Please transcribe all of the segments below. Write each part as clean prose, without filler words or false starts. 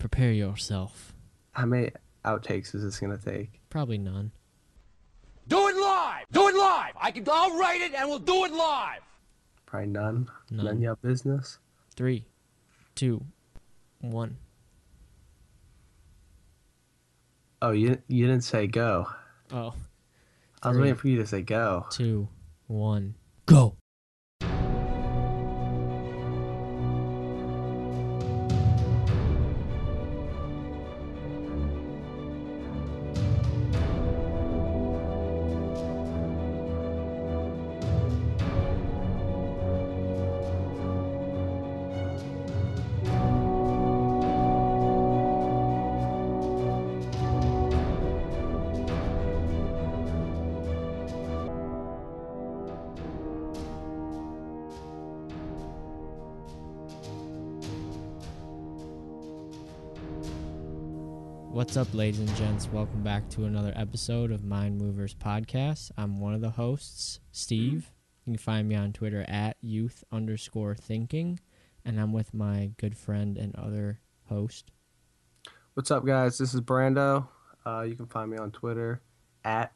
Prepare yourself. How many outtakes is this gonna take? Probably none. Do it live! Do it live! I'll write it and we'll do it live! Probably none. None. None your business. 3, 2, 1. Oh, you didn't say go. Oh. I was waiting for you to say go. 2, 1, go. What's up, ladies and gents? Welcome back to another episode of Mind Movers Podcast. I'm one of the hosts, Steve. You can find me on Twitter at youth_thinking, and I'm with my good friend and other host. What's up, guys? This is Brando. You can find me on Twitter at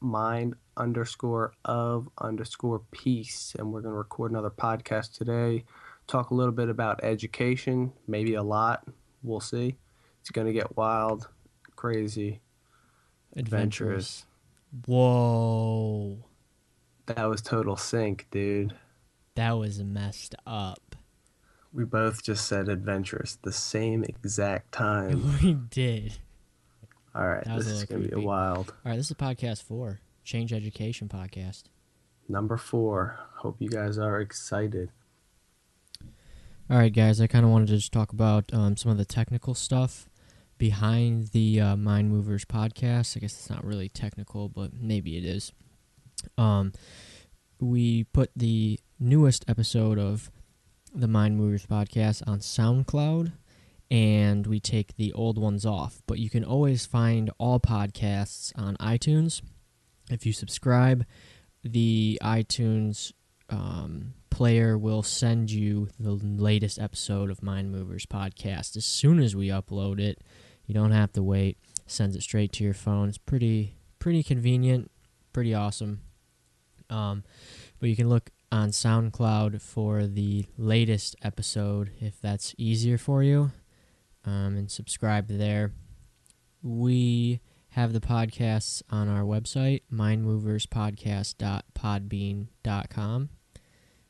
mind_of_peace, and we're going to record another podcast today. Talk a little bit about education, maybe a lot. We'll see. It's going to get wild, crazy, adventurous. Whoa. That was total sync, dude. That was messed up. We both just said adventurous at the same exact time. We did. All right, this is going to be wild. All right, this is podcast 4, Change Education Podcast. Number 4. Hope you guys are excited. All right, guys, I kind of wanted to just talk about some of the technical stuff behind the Mind Movers podcast. I guess it's not really technical, but maybe it is. We put the newest episode of the Mind Movers podcast on SoundCloud, and we take the old ones off. But you can always find all podcasts on iTunes. If you subscribe, the iTunes player will send you the latest episode of Mind Movers podcast as soon as we upload it. You don't have to wait. Sends it straight to your phone. It's pretty convenient, pretty awesome. But you can look on SoundCloud for the latest episode if that's easier for you, and subscribe there. We have the podcasts on our website, mindmoverspodcast.podbean.com.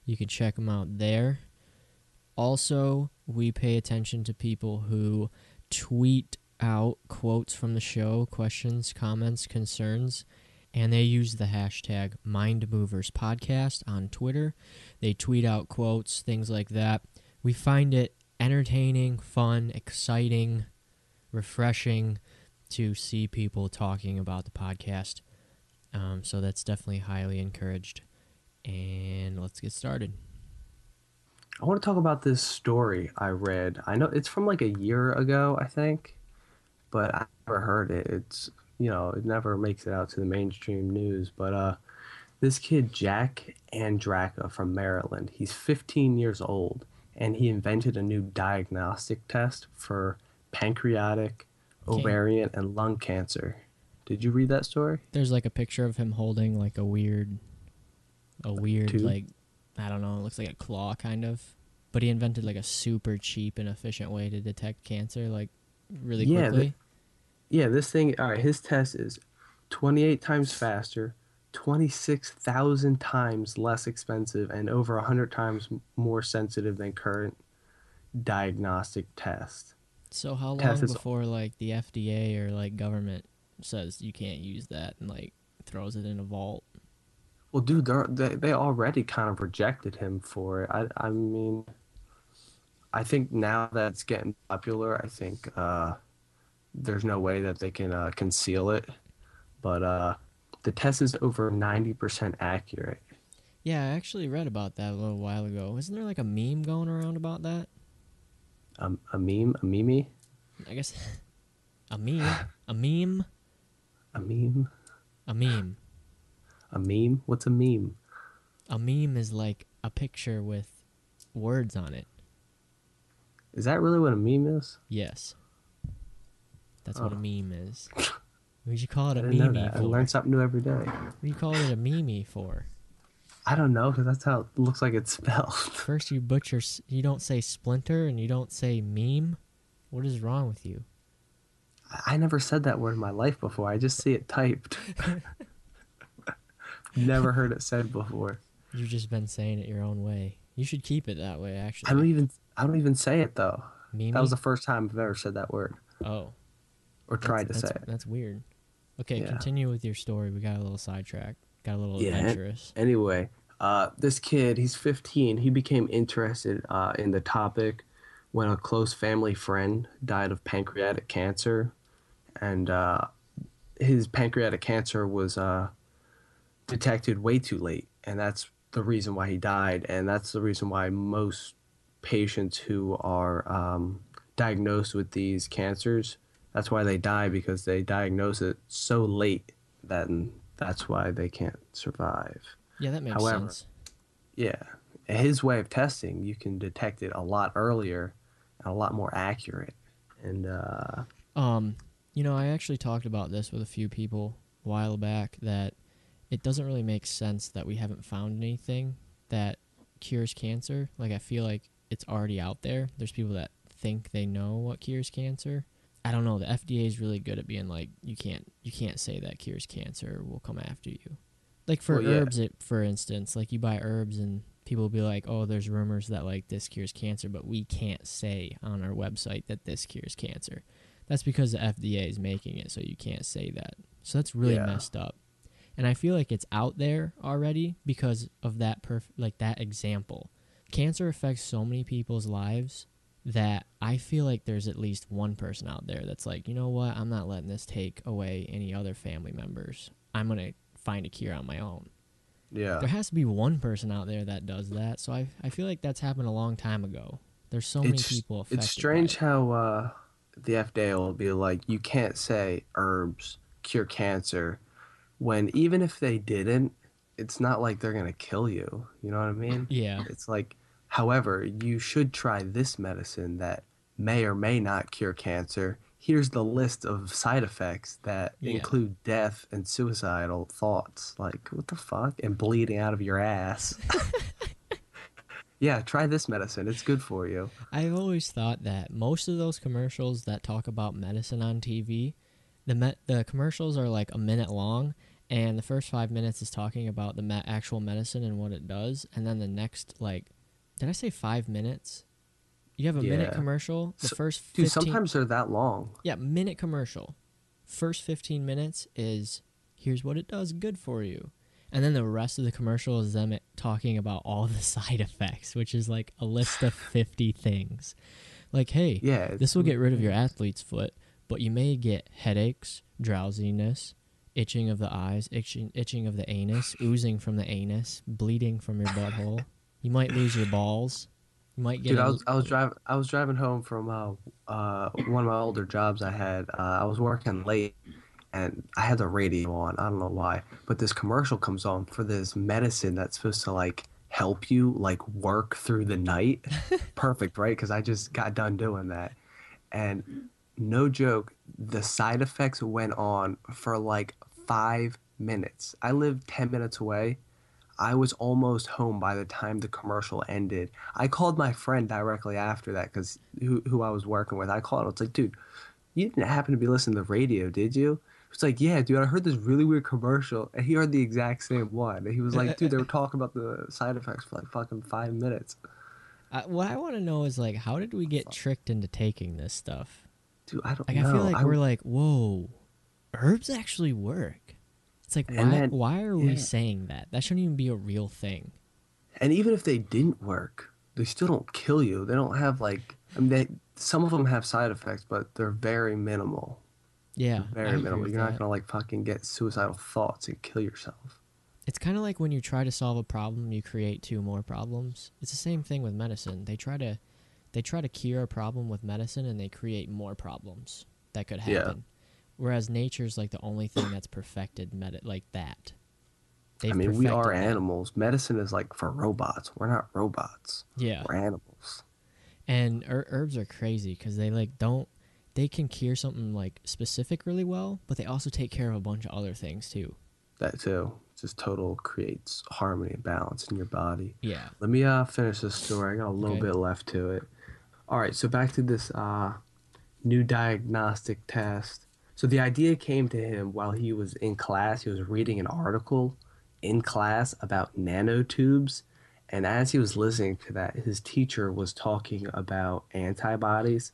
You can check them out there. Also, we pay attention to people who tweet out quotes from the show, questions, comments, concerns, and they use the hashtag MindMoversPodcast on Twitter. They tweet out quotes, things like that. We find it entertaining, fun, exciting, refreshing to see people talking about the podcast. So that's definitely highly encouraged. And let's get started. I want to talk about this story I read. I know it's from like a year ago, I think, but I never heard it. It's, it never makes it out to the mainstream news. But this kid, Jack Andraka from Maryland, he's 15 years old, and he invented a new diagnostic test for pancreatic, ovarian, and lung cancer. Did you read that story? There's like a picture of him holding like a weird tube? like, I don't know, it looks like a claw kind of. But he invented like a super cheap and efficient way to detect cancer like really quickly. This thing, all right, his test is 28 times faster, 26,000 times less expensive, and over 100 times more sensitive than current diagnostic tests. So how long before like the FDA or like government says you can't use that and like throws it in a vault? Well, dude, they already kind of rejected him for it. I mean, I think now that it's getting popular, I think there's no way that they can conceal it. But the test is over 90% accurate. Yeah, I actually read about that a little while ago. Isn't there like a meme going around about that? A meme? A meme? I guess a meme. A meme? A meme? A meme. A meme? What's a meme? A meme is like a picture with words on it. Is that really what a meme is? Yes. That's what a Oh. meme is. What'd you call it I a didn't know meme that. I for? learn something new every day. What do you call it a meme for? I don't know, because that's how it looks like it's spelled. First you butcher, you don't say splinter and you don't say meme. What is wrong with you? I never said that word in my life before. I just see it typed. Never heard it said before. You've just been saying it your own way. You should keep it that way, actually. I don't even say it though. Meme? That was the first time I've ever said that word Oh. or tried to say that's, it. That's weird. Okay, Yeah. continue with your story. We got a little sidetracked. Got a little Yeah. adventurous. Anyway, this kid, he's 15. He became interested in the topic when a close family friend died of pancreatic cancer, and his pancreatic cancer was detected way too late, and that's the reason why he died, and that's the reason why most patients who are diagnosed with these cancers, that's why they die, because they diagnose it so late that that's why they can't survive. Yeah, that makes However, sense. Yeah, his way of testing, you can detect it a lot earlier and a lot more accurate. And I actually talked about this with a few people a while back, that it doesn't really make sense that we haven't found anything that cures cancer. Like, I feel like it's already out there. There's people that think they know what cures cancer. I don't know. The FDA is really good at being like, you can't say that cures cancer. We'll come after you. Like for herbs, for instance, like you buy herbs and people will be like, oh, there's rumors that like this cures cancer, but we can't say on our website that this cures cancer. That's because the FDA is making it so you can't say that. So that's really messed up. And I feel like it's out there already because of that that example. Cancer affects so many people's lives that I feel like there's at least one person out there that's like, you know what, I'm not letting this take away any other family members. I'm going to find a cure on my own. yeah, There has to be one person out there that does that. So I feel like that's happened a long time ago. There's so many people affected. It's strange by it. how the FDA will be like, you can't say herbs cure cancer, when even if they didn't, it's not like they're gonna kill you. You know what I mean? Yeah. It's like, however, you should try this medicine that may or may not cure cancer. Here's the list of side effects that include death and suicidal thoughts. Like, what the fuck? And bleeding out of your ass. Yeah, try this medicine. It's good for you. I've always thought that most of those commercials that talk about medicine on TV, the commercials are like a minute long, and the first 5 minutes is talking about the actual medicine and what it does, and then the next, like, did I say 5 minutes? You have a minute commercial. The first 15, dude, sometimes they're that long. Yeah, minute commercial. First 15 minutes is here's what it does good for you. And then the rest of the commercial is them talking about all the side effects, which is like a list of 50 things. Like, hey, this will get rid of your athlete's foot, but you may get headaches, drowsiness, itching of the eyes, itching of the anus, oozing from the anus, bleeding from your butthole. You might lose your balls. You might get. Dude, I was driving home from one of my older jobs I had. I was working late, and I had the radio on. I don't know why, but this commercial comes on for this medicine that's supposed to like help you like work through the night. Perfect, right? Because I just got done doing that, and no joke, the side effects went on for like 5 minutes. I lived 10 minutes away. I was almost home by the time the commercial ended. I called my friend directly after that, because who I was working with. I called him. It's like, dude, you didn't happen to be listening to the radio, did you? It's like, yeah, dude, I heard this really weird commercial, and he heard the exact same one. And he was like, dude, they were talking about the side effects for like fucking 5 minutes. What I want to know is, like, how did we get tricked into taking this stuff? Dude, I don't know. I feel like we're like, whoa, herbs actually work. It's like, why are we saying that? That shouldn't even be a real thing. And even if they didn't work, they still don't kill you. They don't have like, I mean, some of them have side effects, but they're very minimal. Yeah, very minimal. You're not gonna like fucking get suicidal thoughts and kill yourself. It's kind of like when you try to solve a problem, you create 2 more problems. It's the same thing with medicine. They try to cure a problem with medicine, and they create more problems that could happen. Yeah. Whereas nature's like the only thing that's perfected like that. I mean, we are animals. Medicine is like for robots. We're not robots. Yeah. We're animals. And herbs are crazy because they they can cure something like specific really well, but they also take care of a bunch of other things too. That too. Just total creates harmony and balance in your body. Yeah. Let me finish this story. I got a little Okay. bit left to it. All right, so back to this new diagnostic test. So the idea came to him while he was in class. He was reading an article in class about nanotubes. And as he was listening to that, his teacher was talking about antibodies.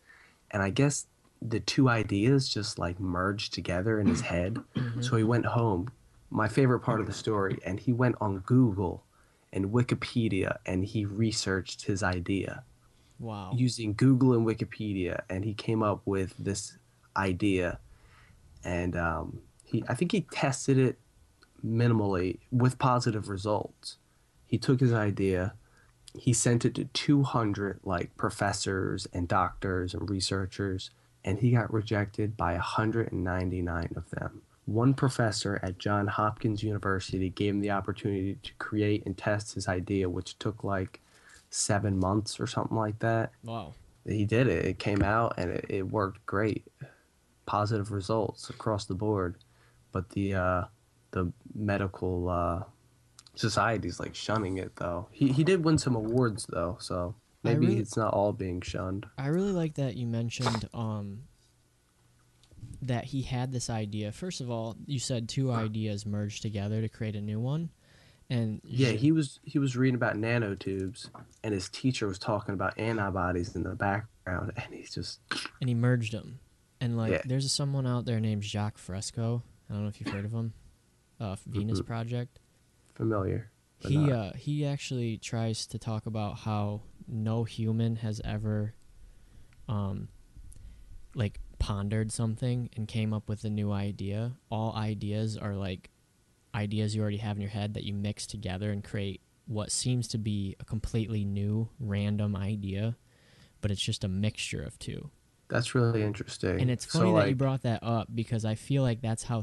And I guess the two ideas just like merged together in his head. So he went home. My favorite part of the story, and he went on Google and Wikipedia and he researched his idea Wow. using Google and Wikipedia, and he came up with this idea. And I think he tested it minimally with positive results. He took his idea, he sent it to 200 like professors and doctors and researchers, and he got rejected by 199 of them. One professor at Johns Hopkins University gave him the opportunity to create and test his idea, which took like 7 months or something like that. Wow. He did it. It came out and it worked great. Positive results across the board. But the medical society's like shunning it though. He did win some awards though, so maybe it's not all being shunned. I really like that you mentioned that he had this idea. First of all, you said two ideas merged together to create a new one. And yeah, he was reading about nanotubes, and his teacher was talking about antibodies in the background, and he merged them. And there's someone out there named Jacques Fresco. I don't know if you've heard of him. Venus Project. Familiar. He actually tries to talk about how no human has ever pondered something and came up with a new idea. All ideas are like ideas you already have in your head that you mix together and create what seems to be a completely new random idea, but it's just a mixture of two. That's really interesting. And it's funny that you brought that up because I feel like that's how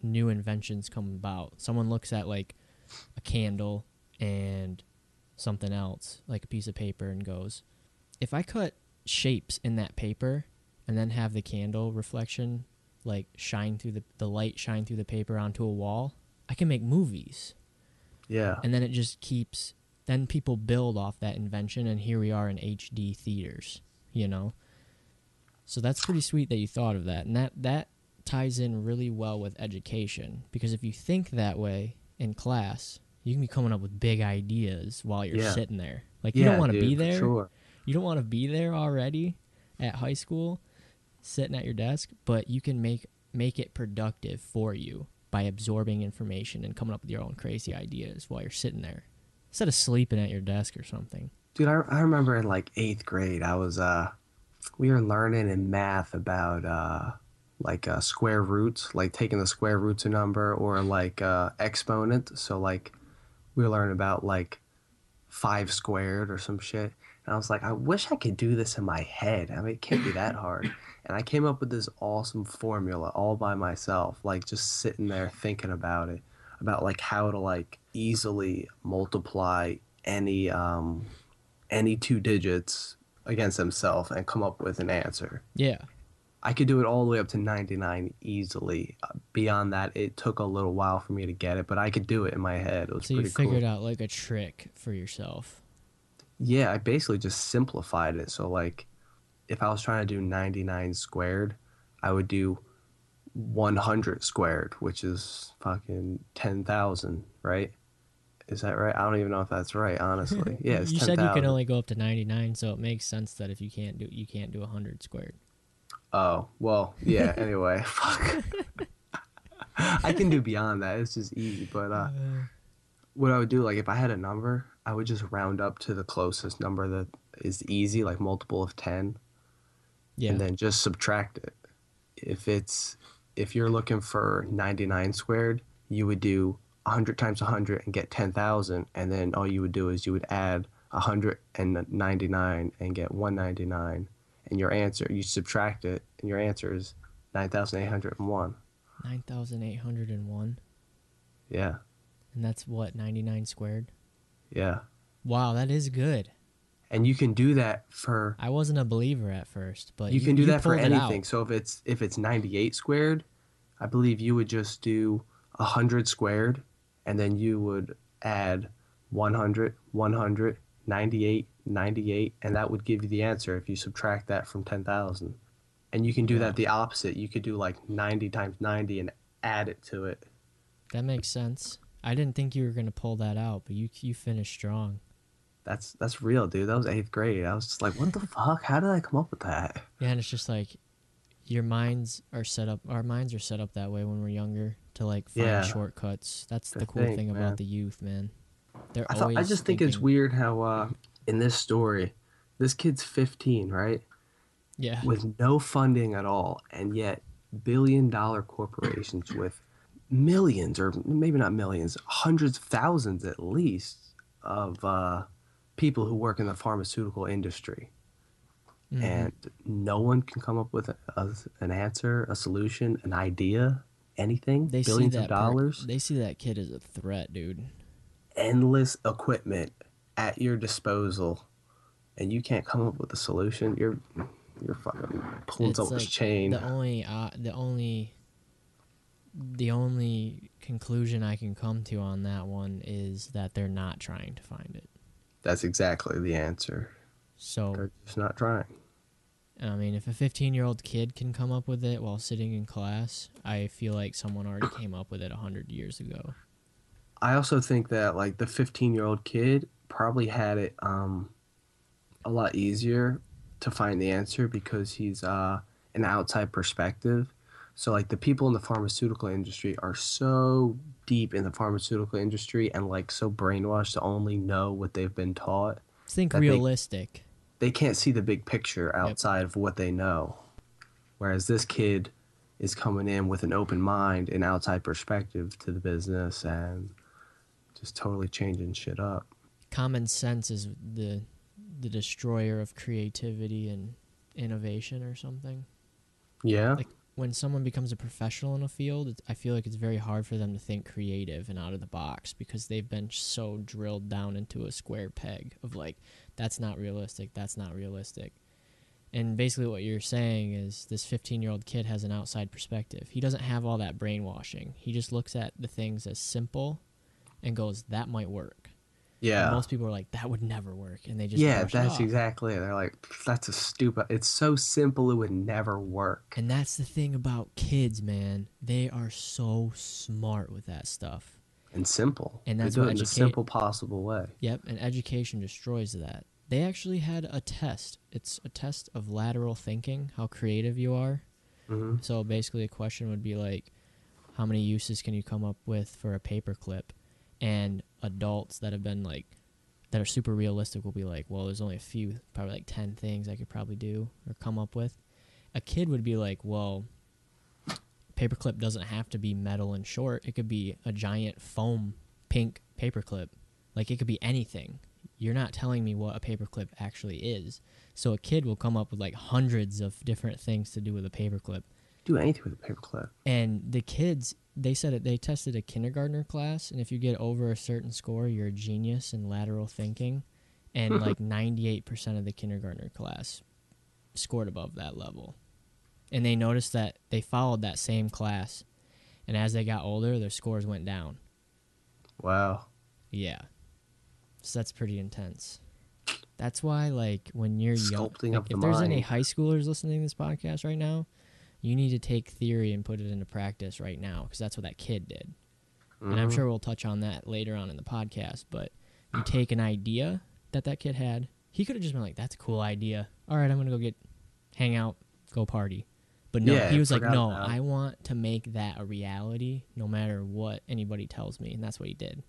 new inventions come about. Someone looks at like a candle and something else, like a piece of paper, and goes, if I cut shapes in that paper and then have the candle reflection like shine through the light shine through the paper onto a wall, I can make movies. Yeah. And then it just keeps, then people build off that invention, and here we are in HD theaters, you know? So that's pretty sweet that you thought of that. And that ties in really well with education, because if you think that way in class, you can be coming up with big ideas while you're sitting there. Like, you don't want to be there. Sure. You don't want to be there already at high school, sitting at your desk, but you can make it productive for you by absorbing information and coming up with your own crazy ideas while you're sitting there, instead of sleeping at your desk or something. Dude, I remember in like 8th grade, I was we were learning in math about square roots, like taking the square roots of number, or like exponent. So like we were learning about like 5 squared or some shit. And I was like, I wish I could do this in my head. I mean, it can't be that hard. And I came up with this awesome formula all by myself, like just sitting there thinking about it, about like how to like easily multiply any 2 digits against themselves and come up with an answer. Yeah. I could do it all the way up to 99 easily. Beyond that, it took a little while for me to get it, but I could do it in my head. It was so pretty you figured cool. out like a trick for yourself. Yeah, I basically just simplified it. So like if I was trying to do 99 squared, I would do 100 squared, which is fucking 10,000, right? Is that right? I don't even know if that's right, honestly. Yeah, it's 10,000. You said you can only go up to 99, so it makes sense that if you can't do 100 squared. Oh, well, yeah, anyway, fuck. I can do beyond that. It's just easy. But what I would do, like if I had a number, I would just round up to the closest number that is easy, like multiple of 10. Yeah. And then just subtract it. If you're looking for 99 squared, you would do 100 times 100 and get 10,000, and then all you would do is you would add 199 and get 199, and your answer, you subtract it, and your answer is 9,801. 9,801? Yeah. And that's what, 99 squared? Yeah. Wow, that is good. And you can do that for I wasn't a believer at first, but you can do that for pulled it anything. out. So if it's 98 squared, I believe you would just do 100 squared, and then you would add 100, 100, 98, 98, and that would give you the answer if you subtract that from 10,000. And you can do Wow. that the opposite. You could do like 90 times 90 and add it to it. That makes sense. I didn't think you were gonna pull that out, but you finished strong. That's real, dude. That was 8th grade. I was just like, what the fuck? How did I come up with that? Yeah, and it's just like your minds are set up. Our minds are set up that way when we're younger to like find Yeah. shortcuts. That's To the cool think, thing man. about the youth, man. They're I always just think it's thinking- weird how in this story, this kid's 15, right? Yeah, With no funding at all, and yet billion-dollar corporations with millions, or maybe not millions, hundreds of thousands at least, of people who work in the pharmaceutical industry. Mhm. And no one can come up with an answer, a solution, an idea, anything. they see Billions that of dollars, they see that kid as a threat, dude. endless equipment at your disposal, and you can't come up with a solution. You're fucking pulling It's someone's like chain. the only conclusion I can come to on that one is that they're not trying to find it. That's exactly the answer. So They're just not trying. I mean, if a 15-year-old kid can come up with it while sitting in class, I feel like someone already came up with it 100 years ago. I also think that like the 15-year-old kid probably had it a lot easier to find the answer because he's an outside perspective. So like the people in the pharmaceutical industry are so deep in the pharmaceutical industry and like so brainwashed to only know what they've been taught. Think That they- realistic. They can't see the big picture outside of what they know. Whereas this kid is coming in with an open mind and outside perspective to the business and just totally changing shit up. Common sense is the destroyer of creativity and innovation or something. Yeah. Like when someone becomes a professional in a field, I feel like it's very hard for them to think creative and out of the box because they've been so drilled down into a square peg of like, that's not realistic, that's not realistic. And basically what you're saying is this 15-year-old kid has an outside perspective. He doesn't have all that brainwashing. He just looks at the things as simple and goes, that might work. Yeah. And most people are like, that would never work. And they just Yeah, brush it that's off. exactly it. They're like, that's a stupid. It's so simple it would never work. And that's the thing about kids, man. They are so smart with that stuff. And simple. And that's they do what it in the simple possible way. Yep, and education destroys that. They actually had a test. It's a test of lateral thinking, how creative you are. Hmm. So basically a question would be like, how many uses can you come up with for a paperclip? And adults that have been like, that are super realistic will be like, well, there's only a few, probably like 10 things I could probably do or come up with. A kid would be like, well, paperclip doesn't have to be metal and short. It could be a giant foam pink paperclip. Like it could be anything. You're not telling me what a paperclip actually is. So a kid will come up with like hundreds of different things to do with a paperclip. Do anything with a paperclip. And the kids, they said it. They tested a kindergartner class, and if you get over a certain score, you're a genius in lateral thinking. And like 98% of the kindergartner class scored above that level. And they noticed that they followed that same class, and as they got older, their scores went down. Wow. Yeah, so that's pretty intense. That's why, like, when you're young, Sculpting like, of if the there's any mind. high schoolers listening to this podcast right now, you need to take theory and put it into practice right now, because that's what that kid did. And I'm Mhm. sure we'll touch on that later on in the podcast, but you take an idea that kid had. He could have just been like, that's a cool idea. All right, I'm going to go hang out, go party. But no, Yeah, he was like, forgot no, about it. I want to make that a reality no matter what anybody tells me. And that's what he did.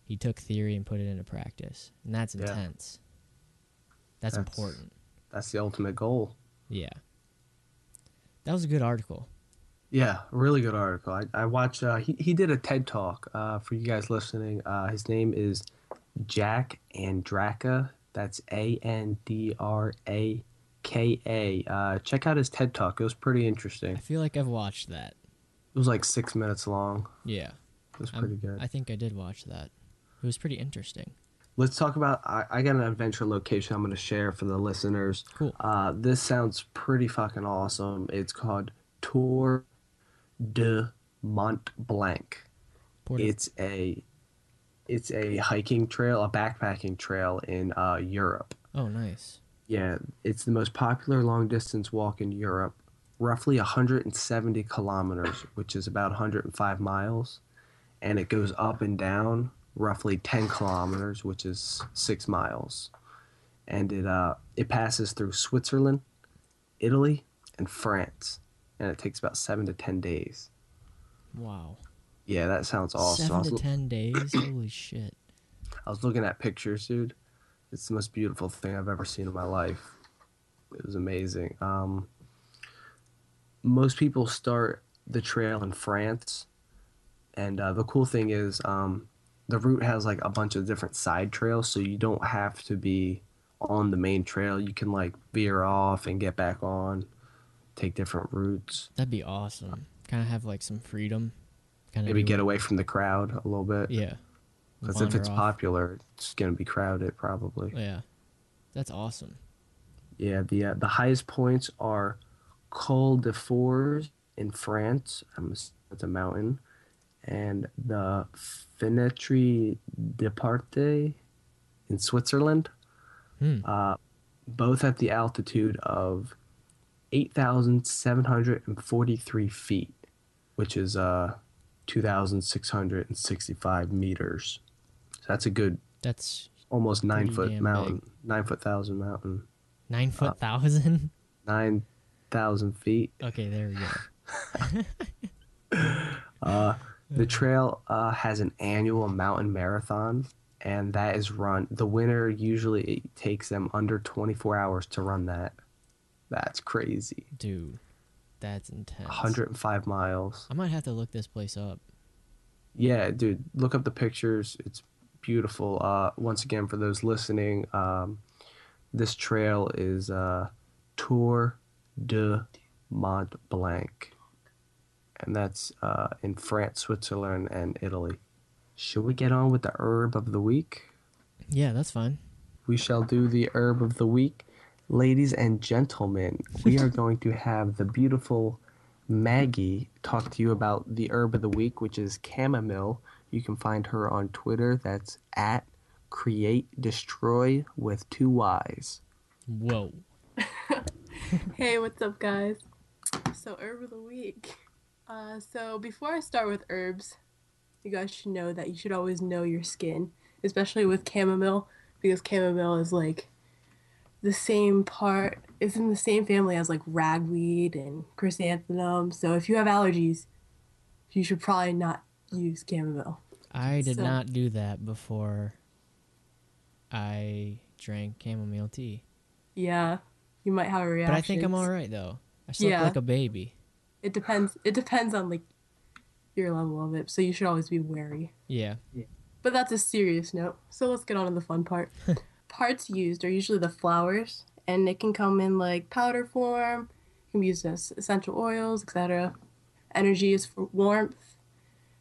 He took theory and put it into practice. And that's Yeah. intense. That's important. That's the ultimate goal. Yeah. That was a good article. Yeah, really good article. I watched. He did a TED talk. For you guys listening, his name is Jack Andraka. That's Andraka. Check out his TED talk. It was pretty interesting. I feel like I've watched that. It was like 6 minutes long. Yeah. It was pretty good. I think I did watch that. It was pretty interesting. let's talk about. I got an adventure location I'm going to share for the listeners. Cool. This sounds pretty fucking awesome. It's called Tour de Mont Blanc. Porter. It's a hiking trail, a backpacking trail in Europe. Oh, nice. Yeah, it's the most popular long distance walk in Europe, roughly 170 kilometers, which is about 105 miles, and it goes up and down roughly 10 kilometers, which is 6 miles. And it passes through Switzerland, Italy, and France, and it takes about 7 to 10 days. Wow. Yeah, that sounds awesome. 7 to 10 days? Holy shit. I was looking at pictures, dude. It's the most beautiful thing I've ever seen in my life. It was amazing. Most people start the trail in France, and the cool thing is the route has like a bunch of different side trails, so you don't have to be on the main trail. You can like veer off and get back on, take different routes. That'd be awesome. Kind of have like some freedom. Kind of Maybe get away from the crowd a little bit. Yeah. Because if Wander it's off. popular, it's gonna be crowded probably. Yeah. That's awesome. Yeah, the highest points are Col de Fours in France. It's a mountain, and the Fenêtre de Parte in Switzerland. Both at the altitude of 8,743 feet, which is 2,665 meters. So that's a good, That's almost 9 pretty foot damn mountain, 9 foot thousand mountain, 9 foot thousand? 9,000 feet. Okay, there we go. The trail has an annual mountain marathon, and that is run. The winner usually it takes them under 24 hours to run that. That's crazy. Dude, that's intense. 105 miles. I might have to look this place up. Yeah, dude, look up the pictures. It's beautiful. Once again, for those listening, this trail is Tour de Mont Blanc, and that's in France, Switzerland, and Italy. Should we get on with the herb of the week? Yeah, that's fine. We shall do the herb of the week. Ladies and gentlemen, we are going to have the beautiful Maggie talk to you about the herb of the week, which is chamomile. You can find her on Twitter. That's at Create Destroy with 2 Y's. Whoa. Hey, what's up, guys? So, herb of the week. So before I start with herbs, you guys should know that you should always know your skin, especially with chamomile, because chamomile is like it's in the same family as like ragweed and chrysanthemum. So if you have allergies, you should probably not use chamomile. I did So- not do that before I drank chamomile tea. Yeah, you might have a reaction. But I think I'm all right, though. I slept Yeah. like a baby. It depends. It depends on like your level of it. So you should always be wary. Yeah. But that's a serious note. So let's get on to the fun part. Parts used are usually the flowers, and it can come in like powder form. It can be used as essential oils, etc. Energy is for warmth.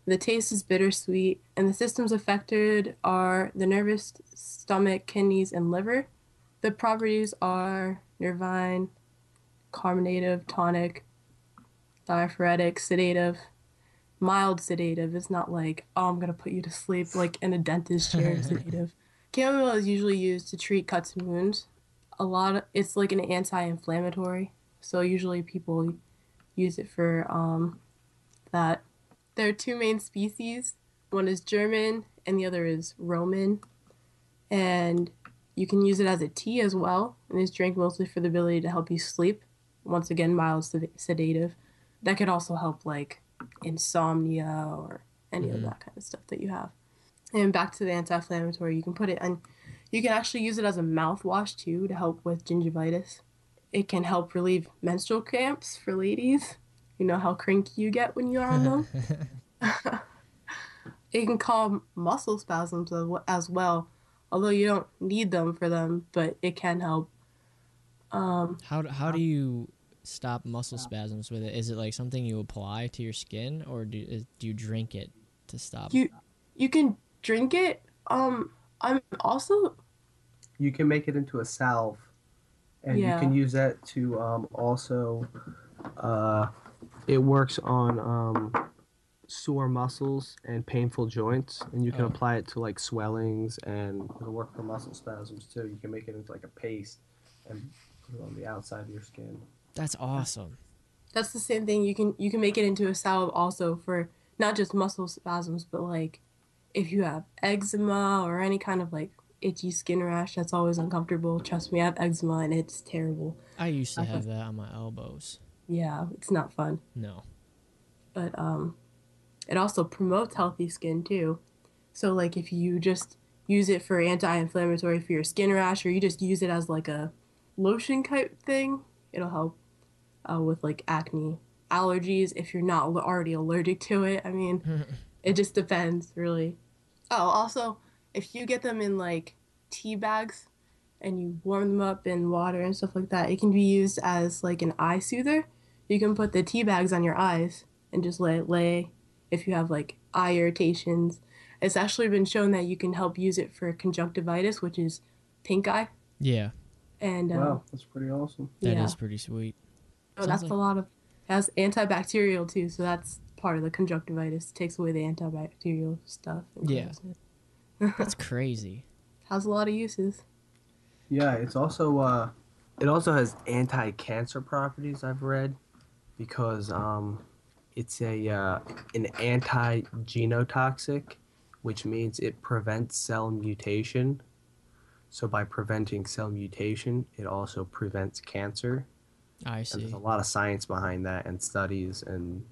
The taste is bittersweet, and the systems affected are the nervous, stomach, kidneys, and liver. The properties are nervine, carminative, tonic, diaphoretic, sedative. Mild sedative. It's not like, oh, I'm gonna put you to sleep like in a dentist chair sedative. Chamomile is usually used to treat cuts and wounds. It's like an anti-inflammatory. So usually people use it for that. There are 2 main species. One is German and the other is Roman. And you can use it as a tea as well. And it's drank mostly for the ability to help you sleep. Once again, mild sedative. That could also help like insomnia or any of that kind of stuff that you have. And back to the anti-inflammatory, you can put it on. You can actually use it as a mouthwash too to help with gingivitis. It can help relieve menstrual cramps for ladies. You know how cranky you get when you're on them. It can calm muscle spasms as well, although you don't need them for them, but it can help. How do you stop muscle spasms with it? Is it like something you apply to your skin, or do you drink it to stop? You can drink it. I'm also, You can make it into a salve, and you can yeah. use that to also. Uh, it works on sore muscles and painful joints, and you can Oh, apply it to like swellings, and it'll work for muscle spasms too. You can make it into like a paste and put it on the outside of your skin. that's awesome. That's the same thing. You can make it into a salve also for not just muscle spasms, but like if you have eczema or any kind of like itchy skin rash that's always uncomfortable. Trust me, I have eczema and it's terrible. I used to I can, have that on my elbows. yeah, it's not fun. No. But it also promotes healthy skin too. So like if you just use it for anti-inflammatory for your skin rash, or you just use it as like a lotion type thing, it'll help with like acne, allergies if you're not already allergic to it. I mean, it just depends really. Oh, also, if you get them in like tea bags and you warm them up in water and stuff like that, it can be used as like an eye soother. You can put the tea bags on your eyes and just let it lay if you have like eye irritations. It's actually been shown that you can help use it for conjunctivitis, which is pink eye. Yeah, And Wow, that's pretty awesome. that is yeah, pretty sweet. so Sounds that's like a lot of has antibacterial too. So that's part of the conjunctivitis. It takes away the antibacterial stuff and Yeah. clears it. that's crazy. Has a lot of uses. Yeah, it's also it also has anti-cancer properties. I've read because it's a an anti-genotoxic, which means it prevents cell mutation. So by preventing cell mutation, it also prevents cancer. I And there's see. a lot of science behind that and studies and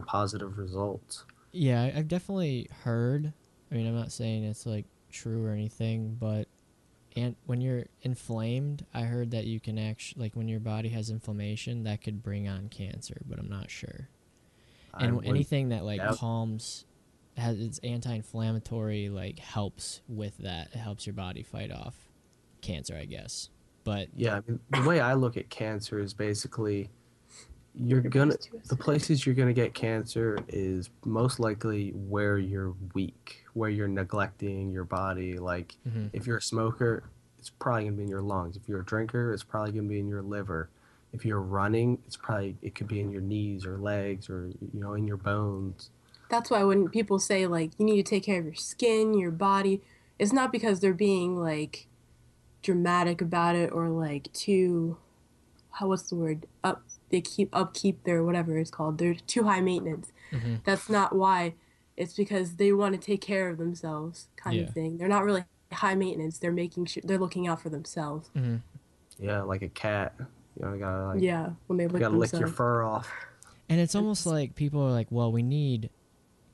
positive results. Yeah, I've definitely heard. I mean, I'm not saying it's like true or anything, but and when you're inflamed, I heard that you can actually like when your body has inflammation, that could bring on cancer, but I'm not sure. I And wouldn't anything that like doubt. calms has it's anti-inflammatory like helps with that. It helps your body fight off cancer, I guess. But Yeah, I mean, the way I look at cancer is basically you're Your gonna body's too the acidic. places you're gonna get cancer is most likely where you're weak, where you're neglecting your body. Like mhm. if you're a smoker, it's probably gonna be in your lungs. If you're a drinker, it's probably gonna be in your liver. If you're running, it could be in your knees or legs or in your bones. That's why when people say like you need to take care of your skin, your body, it's not because they're being like dramatic about it or like too how what's the word up they keep upkeep their whatever it's called. They're too high maintenance. Mhm. That's not why. It's because they want to take care of themselves, kind of Yeah. thing. They're not really high maintenance. They're making sure they're looking out for themselves. Mhm. Yeah, like a cat. You gotta like Yeah, when they you lick gotta lick your themselves. fur off. And it's almost It's, like people are like, well, we need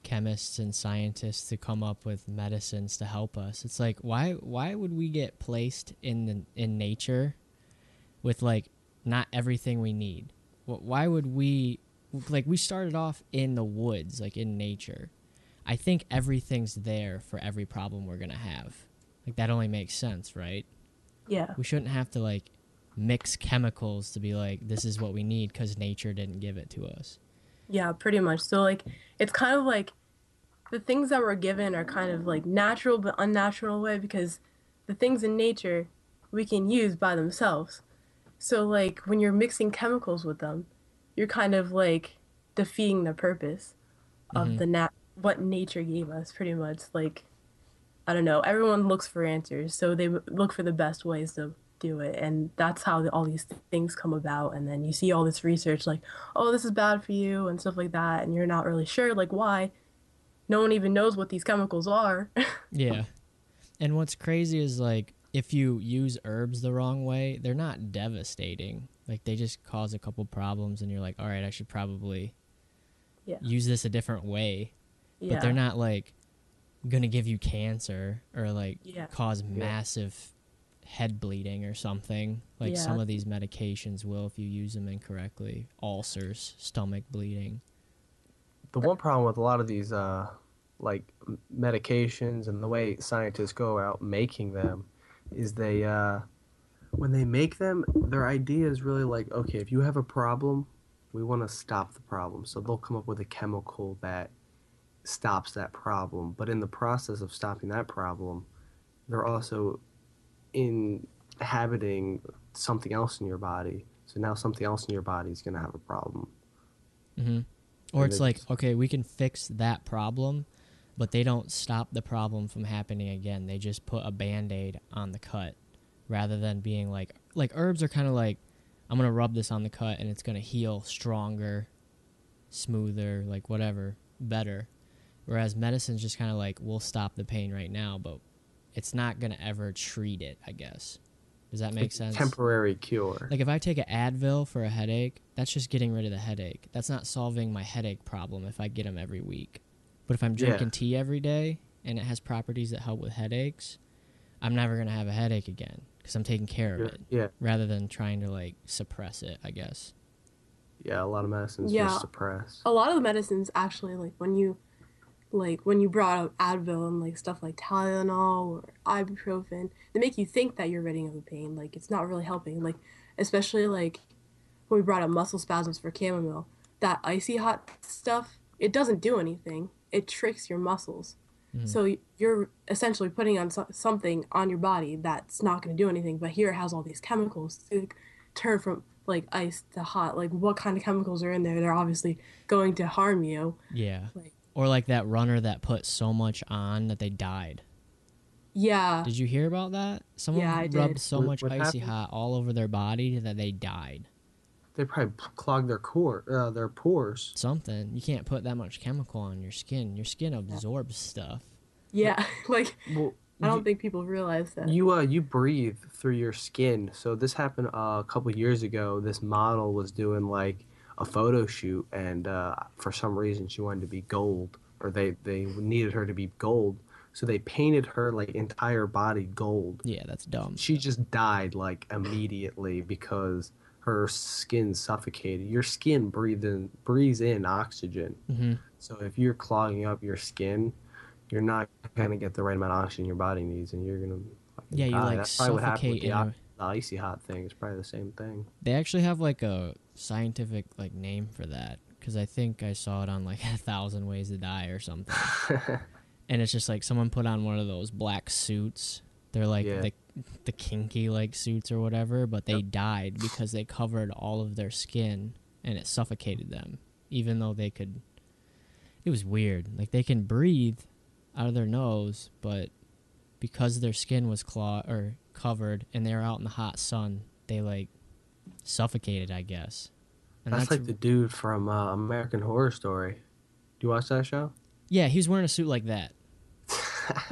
chemists and scientists to come up with medicines to help us. It's like why would we get placed in nature with like not everything we need? Why would we like we started off in the woods, like in nature. I think everything's there for every problem we're going to have. Like that only makes sense, right? yeah. We shouldn't have to like mix chemicals to be like this is what we need cuz nature didn't give it to us. Yeah, pretty much. So like it's kind of like the things that we're given are kind of like natural but unnatural way because the things in nature we can use by themselves. So like when you're mixing chemicals with them, you're kind of like defeating the purpose of Mhm. the what nature gave us pretty much. Like I don't know, everyone looks for answers, so they look for the best ways to do it, and that's how all these things come about. And then you see all this research, like, oh, this is bad for you, and stuff like that, and you're not really sure, like, why. No one even knows what these chemicals are. Yeah. And what's crazy is like if you use herbs the wrong way, they're not devastating. Like they just cause a couple problems and you're like, "All right, I should probably Yeah, use this a different way." But they're yeah, not like going to give you cancer or like yeah, cause Yeah. massive head bleeding or something. Like some yeah, of these medications will if you use them incorrectly. Ulcers, stomach bleeding. The one problem with a lot of these like medications and the way scientists go out making them is they when they make them, their idea is really like, okay, if you have a problem, we want to stop the problem. So they'll come up with a chemical that stops that problem. But in the process of stopping that problem, they're also inhabiting something else in your body. So now something else in your body is going to have a problem. Mm-hmm. Or And it's like, okay, we can fix that problem, but they don't stop the problem from happening again. They just put a Band-Aid on the cut rather than being like herbs are kind of like, I'm going to rub this on the cut and it's going to heal stronger, smoother, like whatever, better. Whereas medicine's just kind of like, we'll stop the pain right now, but it's not going to ever treat it, I guess. Does that make It's a sense? temporary cure. Like if I take an Advil for a headache, that's just getting rid of the headache. That's not solving my headache problem if I get them every week. But if I'm drinking tea every day and it has properties that help with headaches, I'm never going to have a headache again because I'm taking care of it Yeah. rather than trying to like suppress it, I guess. Yeah, a lot of medicines Yeah. just suppress. A lot of the medicines actually, like when you brought up Advil and like stuff like Tylenol or ibuprofen, they make you think that you're ridding of the pain. Like it's not really helping. Like especially like when we brought up muscle spasms for chamomile, that icy hot stuff, it doesn't do anything. It tricks your muscles. Mhm. So you're essentially putting on something on your body that's not going to do anything. But here it has all these chemicals to turn from like ice to hot. Like what kind of chemicals are in there? They're obviously going to harm you. Yeah. Like, Or like that runner that put so much on that they died. yeah. Did you hear about that? Someone Yeah, I rubbed did. so What- much what icy happened? hot all over their body that they died. They probably clog their pores. Something. You can't put that much chemical on your skin. Your skin absorbs stuff. Yeah, like Well, I don't think people realize that. you breathe through your skin. So this happened a couple years ago. This model was doing like a photo shoot, and for some reason she wanted to be gold, or they needed her to be gold. So they painted her like entire body gold. Yeah, that's dumb. She just died like immediately because her skin suffocated. Your skin breathes in oxygen. Hmm. So if you're clogging up your skin, you're not gonna get the right amount of oxygen your body needs, and you're gonna fucking Yeah, you die. like That's probably what happened with suffocate in a... the icy hot thing. It's probably the same thing. They actually have like a scientific like name for that because I think I saw it on like 1,000 Ways to Die or something. And it's just like someone put on one of those black suits. They're like Yeah. the kinky like suits or whatever, but they died because they covered all of their skin and it suffocated them, even though they could. It was weird. Like they can breathe out of their nose, but because their skin was covered and they were out in the hot sun, they like suffocated, I guess. And That's like the dude from American Horror Story. Do you watch that show? yeah, he was wearing a suit like that.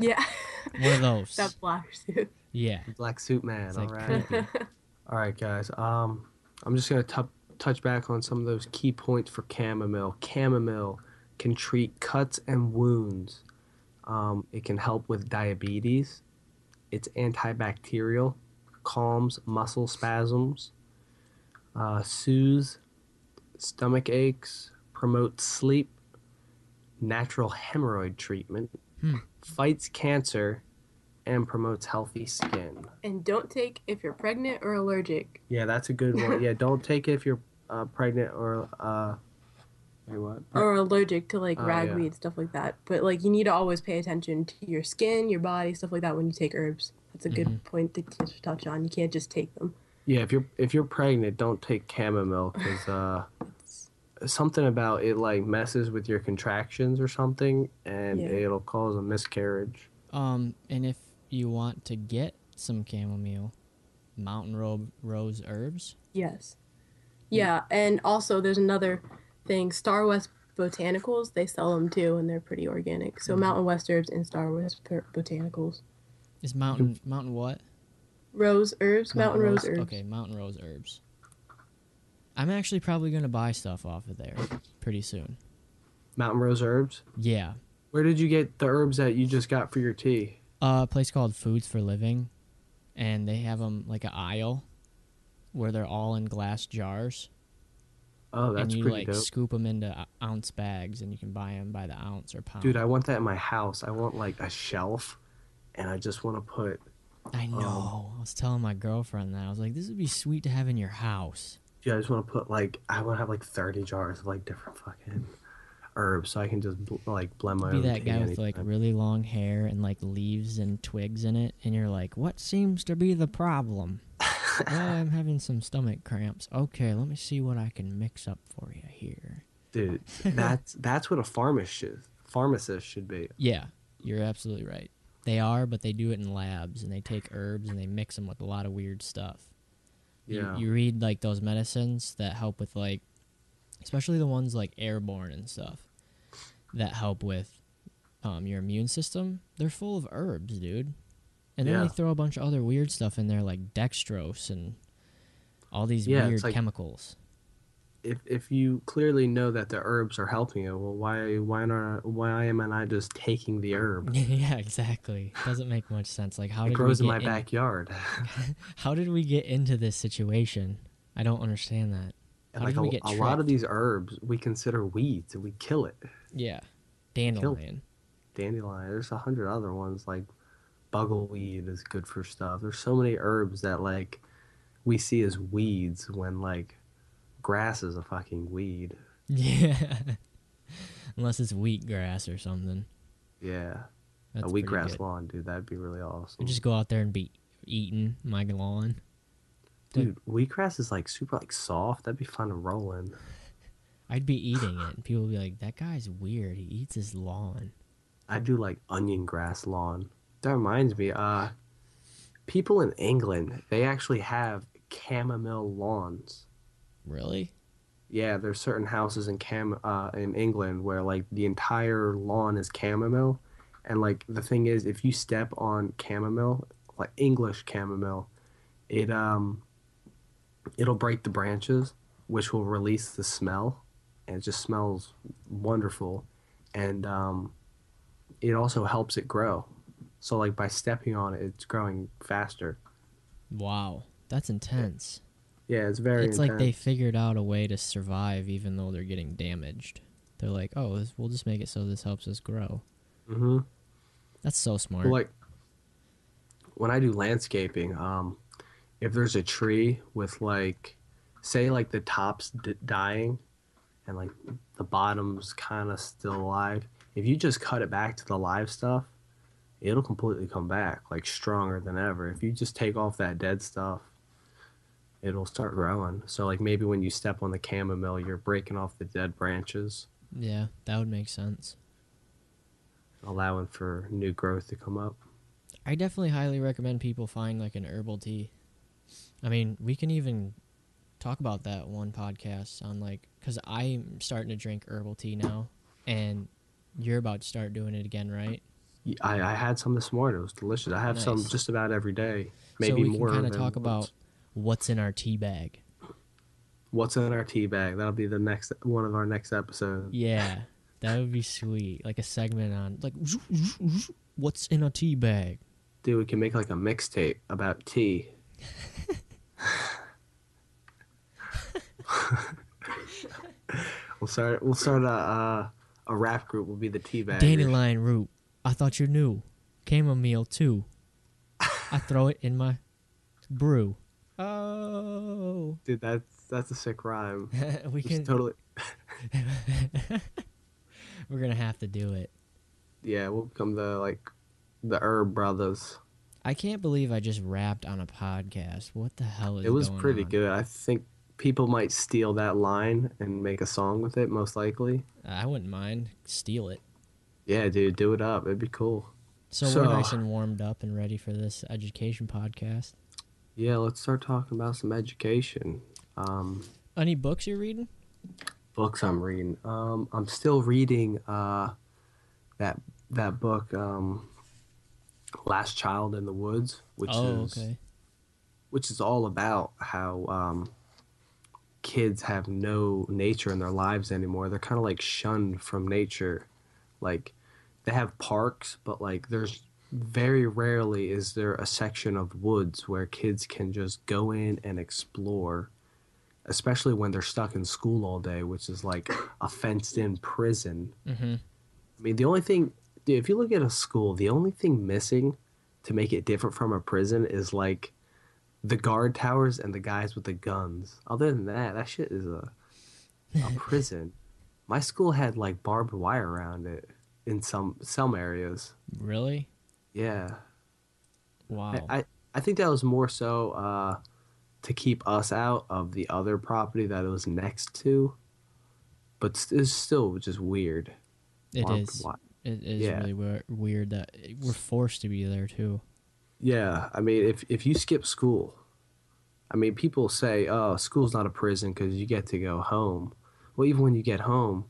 Yeah, One of those. that black suit. Yeah. Black Suit Man. It's All like right. creepy. All right, guys. I'm just gonna touch back on some of those key points for chamomile. Chamomile can treat cuts and wounds. It can help with diabetes. It's antibacterial, calms muscle spasms, soothes stomach aches, promotes sleep, natural hemorrhoid treatment, fights cancer, and promotes healthy skin. And don't take if you're pregnant or allergic. Yeah, that's a good one. Yeah, don't take it if you're pregnant or wait, what? Or allergic to like Oh, ragweed, yeah. stuff like that. But like you need to always pay attention to your skin, your body, stuff like that when you take herbs. That's a good point to touch on. You can't just take them. Yeah, if you're pregnant, don't take chamomile because something about it like messes with your contractions or something, and Yeah. it'll cause a miscarriage. And if you want to get some chamomile, Rose Herbs. Yes. Yeah, and also there's another thing. Star West Botanicals, they sell them too, and they're pretty organic. So Mountain West Herbs and Star West Botanicals. Is Mountain what? Rose Herbs, Mountain Rose Herbs. Okay, Mountain Rose Herbs. I'm actually probably gonna buy stuff off of there pretty soon. Mountain Rose Herbs. Yeah, Where did you get the herbs that you just got for your tea? a place called Foods for Living, and they have them like an aisle where they're all in glass jars, Oh, that's and you pretty like dope. scoop them into ounce bags, and you can buy them by the ounce or pound. Dude, I want that in my house. I want like a shelf, and I just want to put. I know. I was telling my girlfriend that I was like, this would be sweet to have in your house. Dude, I just want to put like I want to have like 30 jars of like different fucking. herbs, so I can just like blend my Be own that tea guy with like anytime. really long hair and like leaves and twigs in it, and you're like, what seems to be the problem? Well, I'm having some stomach cramps. Okay, let me see what I can mix up for you here. Dude, that's what a pharmacist should be. Yeah, you're absolutely right. They are, but they do it in labs, and they take herbs and they mix them with a lot of weird stuff. Yeah. You read like those medicines that help with like, especially the ones like airborne and stuff that help with your immune system. They're full of herbs, dude. And then Yeah. they throw a bunch of other weird stuff in there like dextrose and all these Yeah, weird it's like chemicals. if you clearly know that the herbs are helping you, well, why am I just taking the herb? Yeah, exactly. Doesn't make much sense. Like how It did we grows in get my backyard. How did we get into this situation? I don't understand that. And How like did we get a lot of tricked? these herbs we consider weeds and we kill it. Yeah. Kill Dandelion. dandelion. There's 100 other ones like buggleweed is good for stuff. There's so many herbs that like we see as weeds when like grass is a fucking weed. Yeah. Unless it's wheatgrass or something. Yeah. That's A pretty wheatgrass good. lawn, dude. That'd be really We awesome. just go out there and be eating my lawn. Dude, wheatgrass is like super like soft. That'd be fun to roll in. I'd be eating it, and people would be like, "That guy's weird. He eats his lawn." I do like onion grass lawn. That reminds me, people in England, they actually have chamomile lawns. Really? Yeah, there's certain houses in England where like the entire lawn is chamomile, and like the thing is, if you step on chamomile, like English chamomile, it it'll break the branches, which will release the smell, and it just smells wonderful, and it also helps it grow. So like by stepping on it, it's growing faster. Wow, that's intense. Yeah, it's very It's like they intense. figured out a way to survive even though they're getting damaged. They're like, "Oh, we'll just make it so this helps us grow." Mm-hmm. That's so smart. Well, like when I do landscaping, if there's a tree with like, say like the top's dying, and like the bottom's kind of still alive, if you just cut it back to the live stuff, it'll completely come back like stronger than ever. If you just take off that dead stuff, it'll start growing. So like maybe when you step on the chamomile, you're breaking off the dead branches, Yeah, that would make sense. allowing for new growth to come up. I definitely highly recommend people find like an herbal tea. I mean, we can even talk about that one podcast on like, because I'm starting to drink herbal tea now, and you're about to start doing it again, right? I had some this morning. It was delicious. I have some Nice. just about every day. So Maybe we can more kind of than talk about once. what's in our tea bag. What's in our tea bag. That'll be the next one of our next episodes. Yeah, that would be sweet. Like a segment on like what's in a tea bag. Dude, we can make like a mixtape about tea. We'll start a rap group. Will be the tea bag. Dandelion root. I thought you knew. Chamomile too. I throw it in my brew. Oh, Dude, that's a sick rhyme. we Just can. totally. We're gonna have to do it. Yeah, we'll become the Herb Brothers. I can't believe I just rapped on a podcast. What the hell is It was going pretty on? good. I think people might steal that line and make a song with it. Most likely. I wouldn't mind. Steal it. Yeah, dude, do it up. It'd be cool. So So- we're nice and warmed up and ready for this education podcast. Yeah, let's start talking about some education. Any books you're reading? Books I'm reading. I'm still reading that book, Last Child in the Woods, which is all about how kids have no nature in their lives anymore. They're kind of like shunned from nature. Like they have parks, but like there's very rarely is there a section of woods where kids can just go in and explore, especially when they're stuck in school all day, which is like a fenced-in prison. Mm-hmm. I mean, the only thing, dude, if you look at a school, the only thing missing to make it different from a prison is like the guard towers and the guys with the guns. Other than that, that shit is a prison. My school had like barbed wire around it in some areas. Really? Yeah. I, Wow. I I think that was more so to keep us out of the other property that it was next to, but it's still just weird. It Barbed is. wire. It is Yeah. really weird that we're forced to be there too. Yeah. I mean, if you skip school, I mean, people say, "Oh, school's not a prison because you get to go home." Well, even when you get home,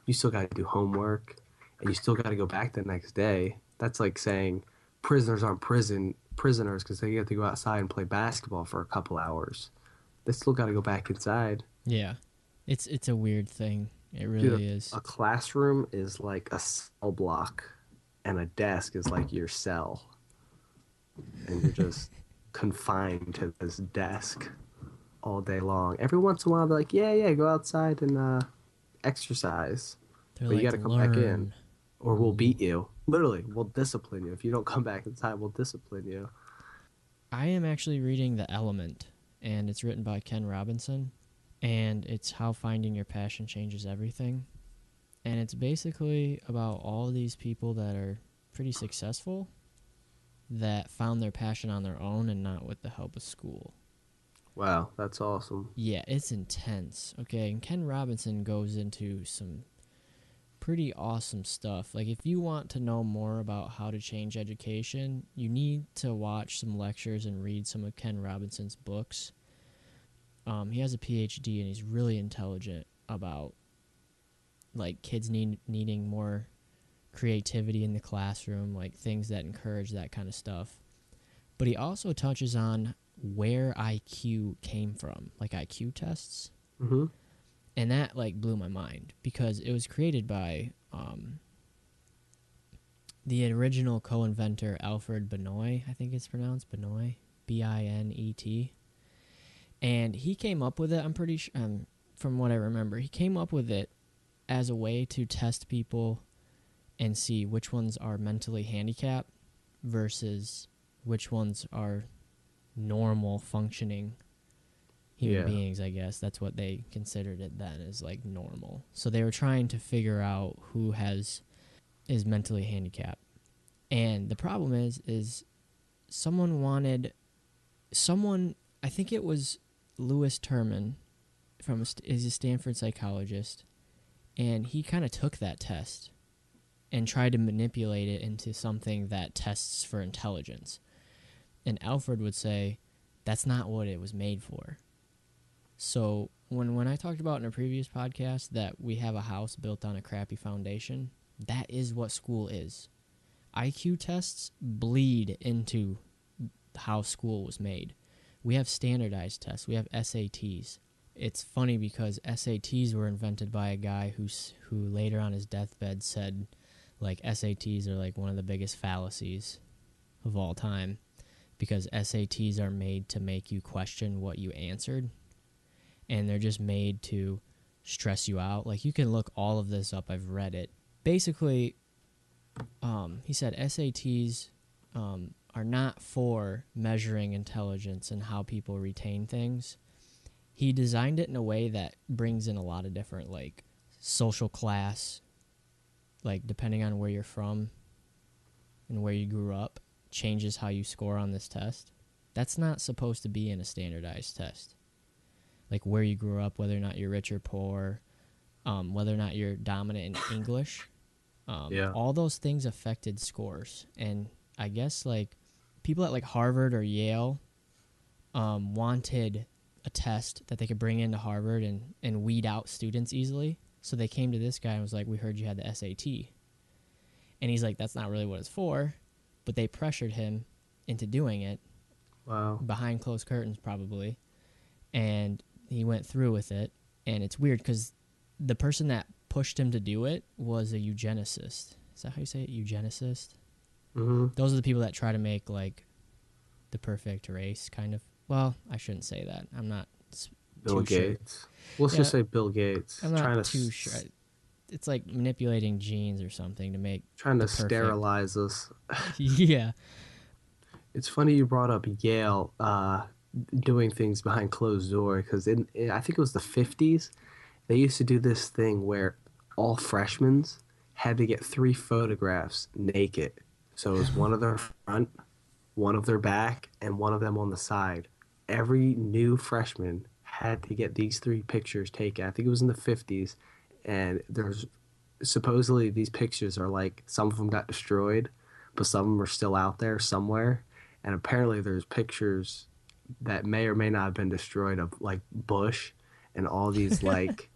you still got to do homework, and you still got to go back the next day. That's like saying prisoners aren't prisoners because they get to go outside and play basketball for a couple hours. They still got to go back inside. Yeah. It's a weird thing. It Dude, really is. a classroom is like a cell block, and a desk is like your cell, and you're just confined to this desk all day long. Every once in a while, they're like, "Yeah, yeah, go outside and exercise," They're but you like, got to come back in, learn. or we'll beat you. Literally, we'll discipline you if you don't come back inside. We'll discipline you. I am actually reading The Element, and it's written by Ken Robinson, and it's how finding your passion changes everything. And it's basically about all these people that are pretty successful that found their passion on their own and not with the help of school. Wow, that's awesome. Yeah, it's intense. Okay, and Ken Robinson goes into some pretty awesome stuff. Like, if you want to know more about how to change education, you need to watch some lectures and read some of Ken Robinson's books. He has a PhD and he's really intelligent about like kids needing more creativity in the classroom, like things that encourage that kind of stuff. But he also touches on where IQ came from, like IQ tests. Mm-hmm. And that like blew my mind because it was created by the original co-inventor Alfred Binet, I think it's pronounced Binet, Binet. And he came up with it, I'm pretty sure, from what I remember, he came up with it as a way to test people and see which ones are mentally handicapped versus which ones are normal functioning human beings, I guess. That's what they considered it then, is like normal. So they were trying to figure out who is mentally handicapped. And the problem is someone, I think it was Lewis Terman, is a Stanford psychologist, and he kind of took that test and tried to manipulate it into something that tests for intelligence. And Alfred would say, that's not what it was made for. So when I talked about in a previous podcast that we have a house built on a crappy foundation, that is what school is. IQ tests bleed into how school was made. We have standardized tests. We have SATs. It's funny because SATs were invented by a guy who later on his deathbed said, like, SATs are like one of the biggest fallacies of all time because SATs are made to make you question what you answered, and they're just made to stress you out. Like, you can look all of this up. I've read it. Basically, he said SATs are not for measuring intelligence and how people retain things. He designed it in a way that brings in a lot of different, like, social class, like, depending on where you're from and where you grew up, changes how you score on this test. That's not supposed to be in a standardized test. Like, where you grew up, whether or not you're rich or poor, whether or not you're dominant in English. All those things affected scores. And I guess, like, people at, like, Harvard or Yale wanted a test that they could bring into Harvard and weed out students easily. So they came to this guy and was like, we heard you had the SAT. And he's like, that's not really what it's for. But they pressured him into doing it. Wow. Behind closed curtains, probably. And he went through with it. And it's weird because the person that pushed him to do it was a eugenicist. Is that how you say it? Eugenicist? Mm-hmm. Those are the people that try to make, like, the perfect race, kind of. Well, I shouldn't say that. I'm not Bill too Gates. Sure. Let's just say Bill Gates. I'm not too sure. It's like manipulating genes or something to make trying to sterilize us. Yeah. It's funny you brought up Yale doing things behind closed door because I think it was the 50s. They used to do this thing where all freshmen had to get 3 photographs naked. So it was one of their front, one of their back, and one of them on the side. Every new freshman had to get these 3 pictures taken. I think it was in the 50s. And there's supposedly these pictures are like, some of them got destroyed, but some of them are still out there somewhere. And apparently there's pictures that may or may not have been destroyed of like Bush and all these like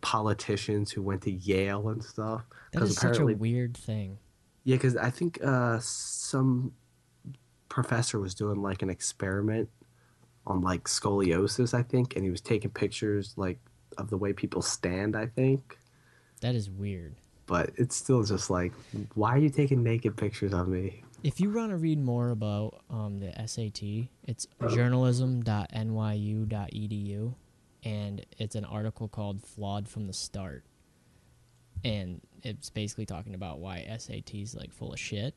politicians who went to Yale and stuff. That is such a weird thing. Yeah, because I think some professor was doing like an experiment on like scoliosis, I think, and he was taking pictures like of the way people stand, I think. That is weird. But it's still just like, why are you taking naked pictures of me? If you want to read more about the SAT, it's journalism.nyu.edu, and it's an article called Flawed from the Start. And it's basically talking about why SAT's like full of shit.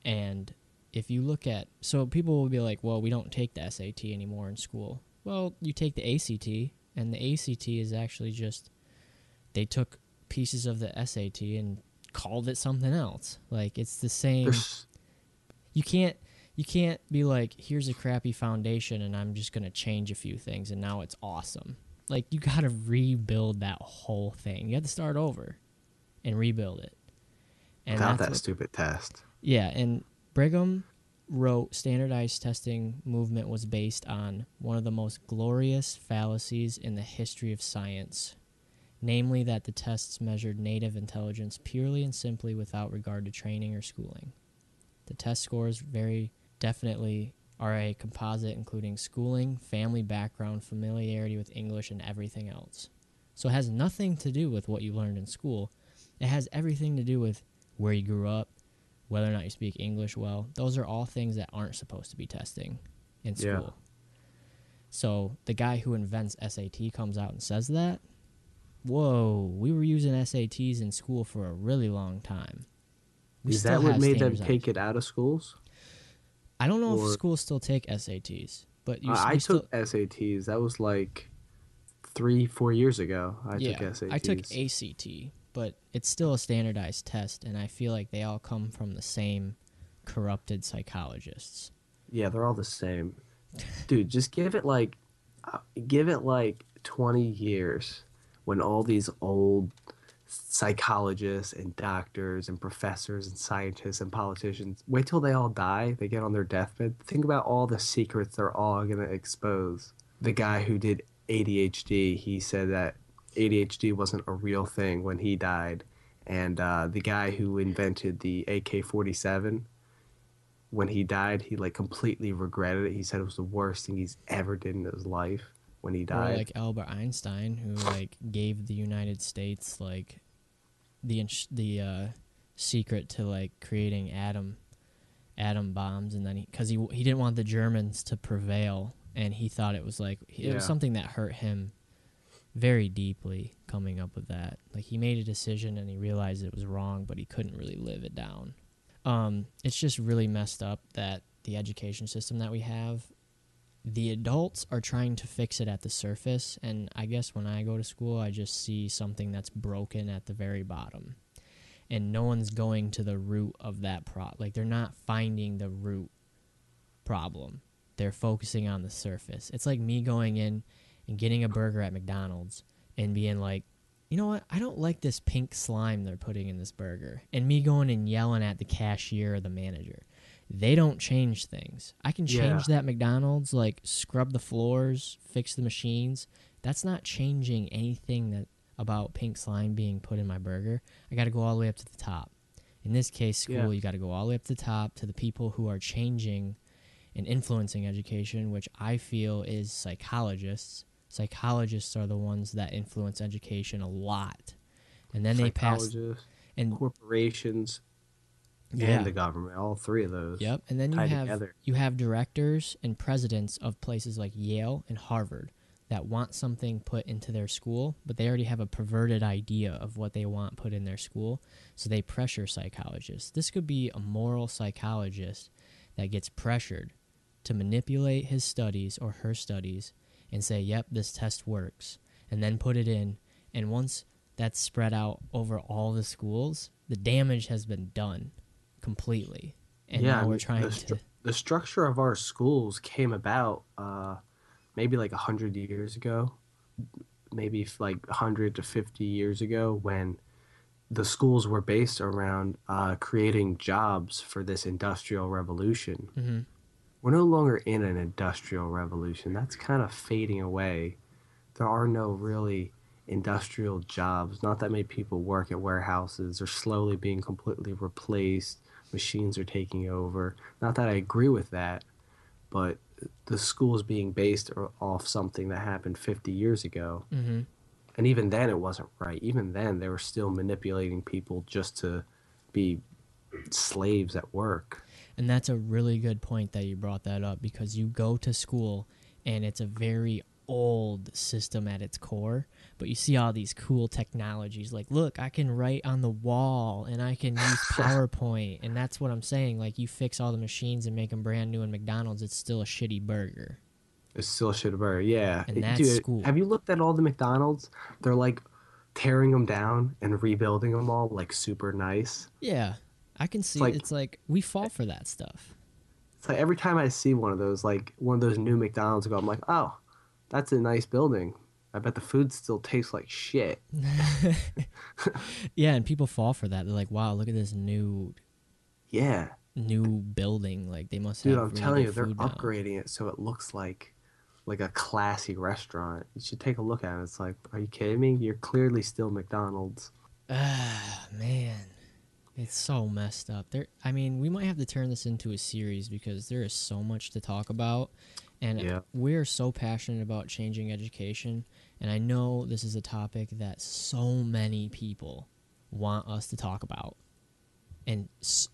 And if you look at, so people will be like, well, we don't take the SAT anymore in school. Well, you take the ACT, and the ACT is actually just, they took pieces of the SAT and called it something else. Like, it's the same. You can't be like, here's a crappy foundation and I'm just going to change a few things and now it's awesome. Like, you got to rebuild that whole thing. You have to start over and rebuild it. And without that stupid test. Yeah, and Brigham wrote standardized testing movement was based on one of the most glorious fallacies in the history of science, namely that the tests measured native intelligence purely and simply without regard to training or schooling. The test scores very definitely are a composite including schooling, family background, familiarity with English, and everything else. So it has nothing to do with what you learned in school. It has everything to do with where you grew up, whether or not you speak English well. Those are all things that aren't supposed to be testing in school. Yeah. So the guy who invents SAT comes out and says that, whoa, we were using SATs in school for a really long time. Is that what made them take it out of schools? I don't know if schools still take SATs, but I took SATs. That was like 3-4 years ago. I took SATs. I took ACT, but it's still a standardized test, and I feel like they all come from the same corrupted psychologists. Yeah, they're all the same. Dude, just give it like 20 years when all these old psychologists and doctors and professors and scientists and politicians, wait till they all die, they get on their deathbed. Think about all the secrets they're all going to expose. The guy who did ADHD, he said that ADHD wasn't a real thing when he died. And the guy who invented the AK-47, when he died, he like completely regretted it. He said it was the worst thing he's ever did in his life when he died. Or like Albert Einstein, who like gave the United States like the secret to like creating atom bombs, and then because he didn't want the Germans to prevail, and he thought it was like it was something that hurt him very deeply coming up with that. Like, he made a decision and he realized it was wrong, but he couldn't really live it down. It's just really messed up that the education system that we have, the adults are trying to fix it at the surface, and I guess when I go to school, I just see something that's broken at the very bottom, and no one's going to the root of that like, they're not finding the root problem. They're focusing on the surface. It's like me going in and getting a burger at McDonald's and being like, you know what, I don't like this pink slime they're putting in this burger, and me going and yelling at the cashier or the manager. They don't change things. I can change that McDonald's, like scrub the floors, fix the machines. That's not changing anything about pink slime being put in my burger. I got to go all the way up to the top. In this case, school, you got to go all the way up to the top to the people who are changing and influencing education, which I feel is psychologists. Psychologists are the ones that influence education a lot. And then they pass... and corporations... and the government, all three of those. Yep, and then you have directors and presidents of places like Yale and Harvard that want something put into their school, but they already have a perverted idea of what they want put in their school, so they pressure psychologists. This could be a moral psychologist that gets pressured to manipulate his studies or her studies and say, yep, this test works, and then put it in, and once that's spread out over all the schools, the damage has been done completely. And Yeah, now I we're mean, trying to. the structure of our schools came about maybe like 100 years ago, maybe like 100 to 50 years ago, when the schools were based around creating jobs for this industrial revolution. Hmm. We're no longer in an industrial revolution. That's kind of fading away. There are no really industrial jobs. Not that many people work at warehouses. They're slowly being completely replaced. Machines are taking over. Not that I agree with that, but the school is being based off something that happened 50 years ago. Hmm. And even then, it wasn't right. Even then, they were still manipulating people just to be slaves at work. And that's a really good point that you brought that up, because you go to school and it's a very old system at its core, but you see all these cool technologies like, look, I can write on the wall and I can use PowerPoint. And that's what I'm saying. Like, you fix all the machines and make them brand new in McDonald's, it's still a shitty burger. It's still a shit burger. Yeah. And that's Dude, school. have you looked at all the McDonald's? They're like tearing them down and rebuilding them all like super nice. Yeah, I can see. like- It's like we fall for that stuff. It's like every time I see one of those, like one of those new McDonald's, I'm like, oh, that's a nice building. I bet the food still tastes like shit. Yeah, and people fall for that. They're like, wow, look at this new Yeah. building. Like, they must Dude, have I'm really telling good you, they're food now. upgrading it so it looks like a classy restaurant. You should take a look at it. It's like, are you kidding me? You're clearly still McDonald's. Ah, man. It's so messed up. I mean, we might have to turn this into a series because there is so much to talk about. And Yeah. we're so passionate about changing education. And I know this is a topic that so many people want us to talk about. And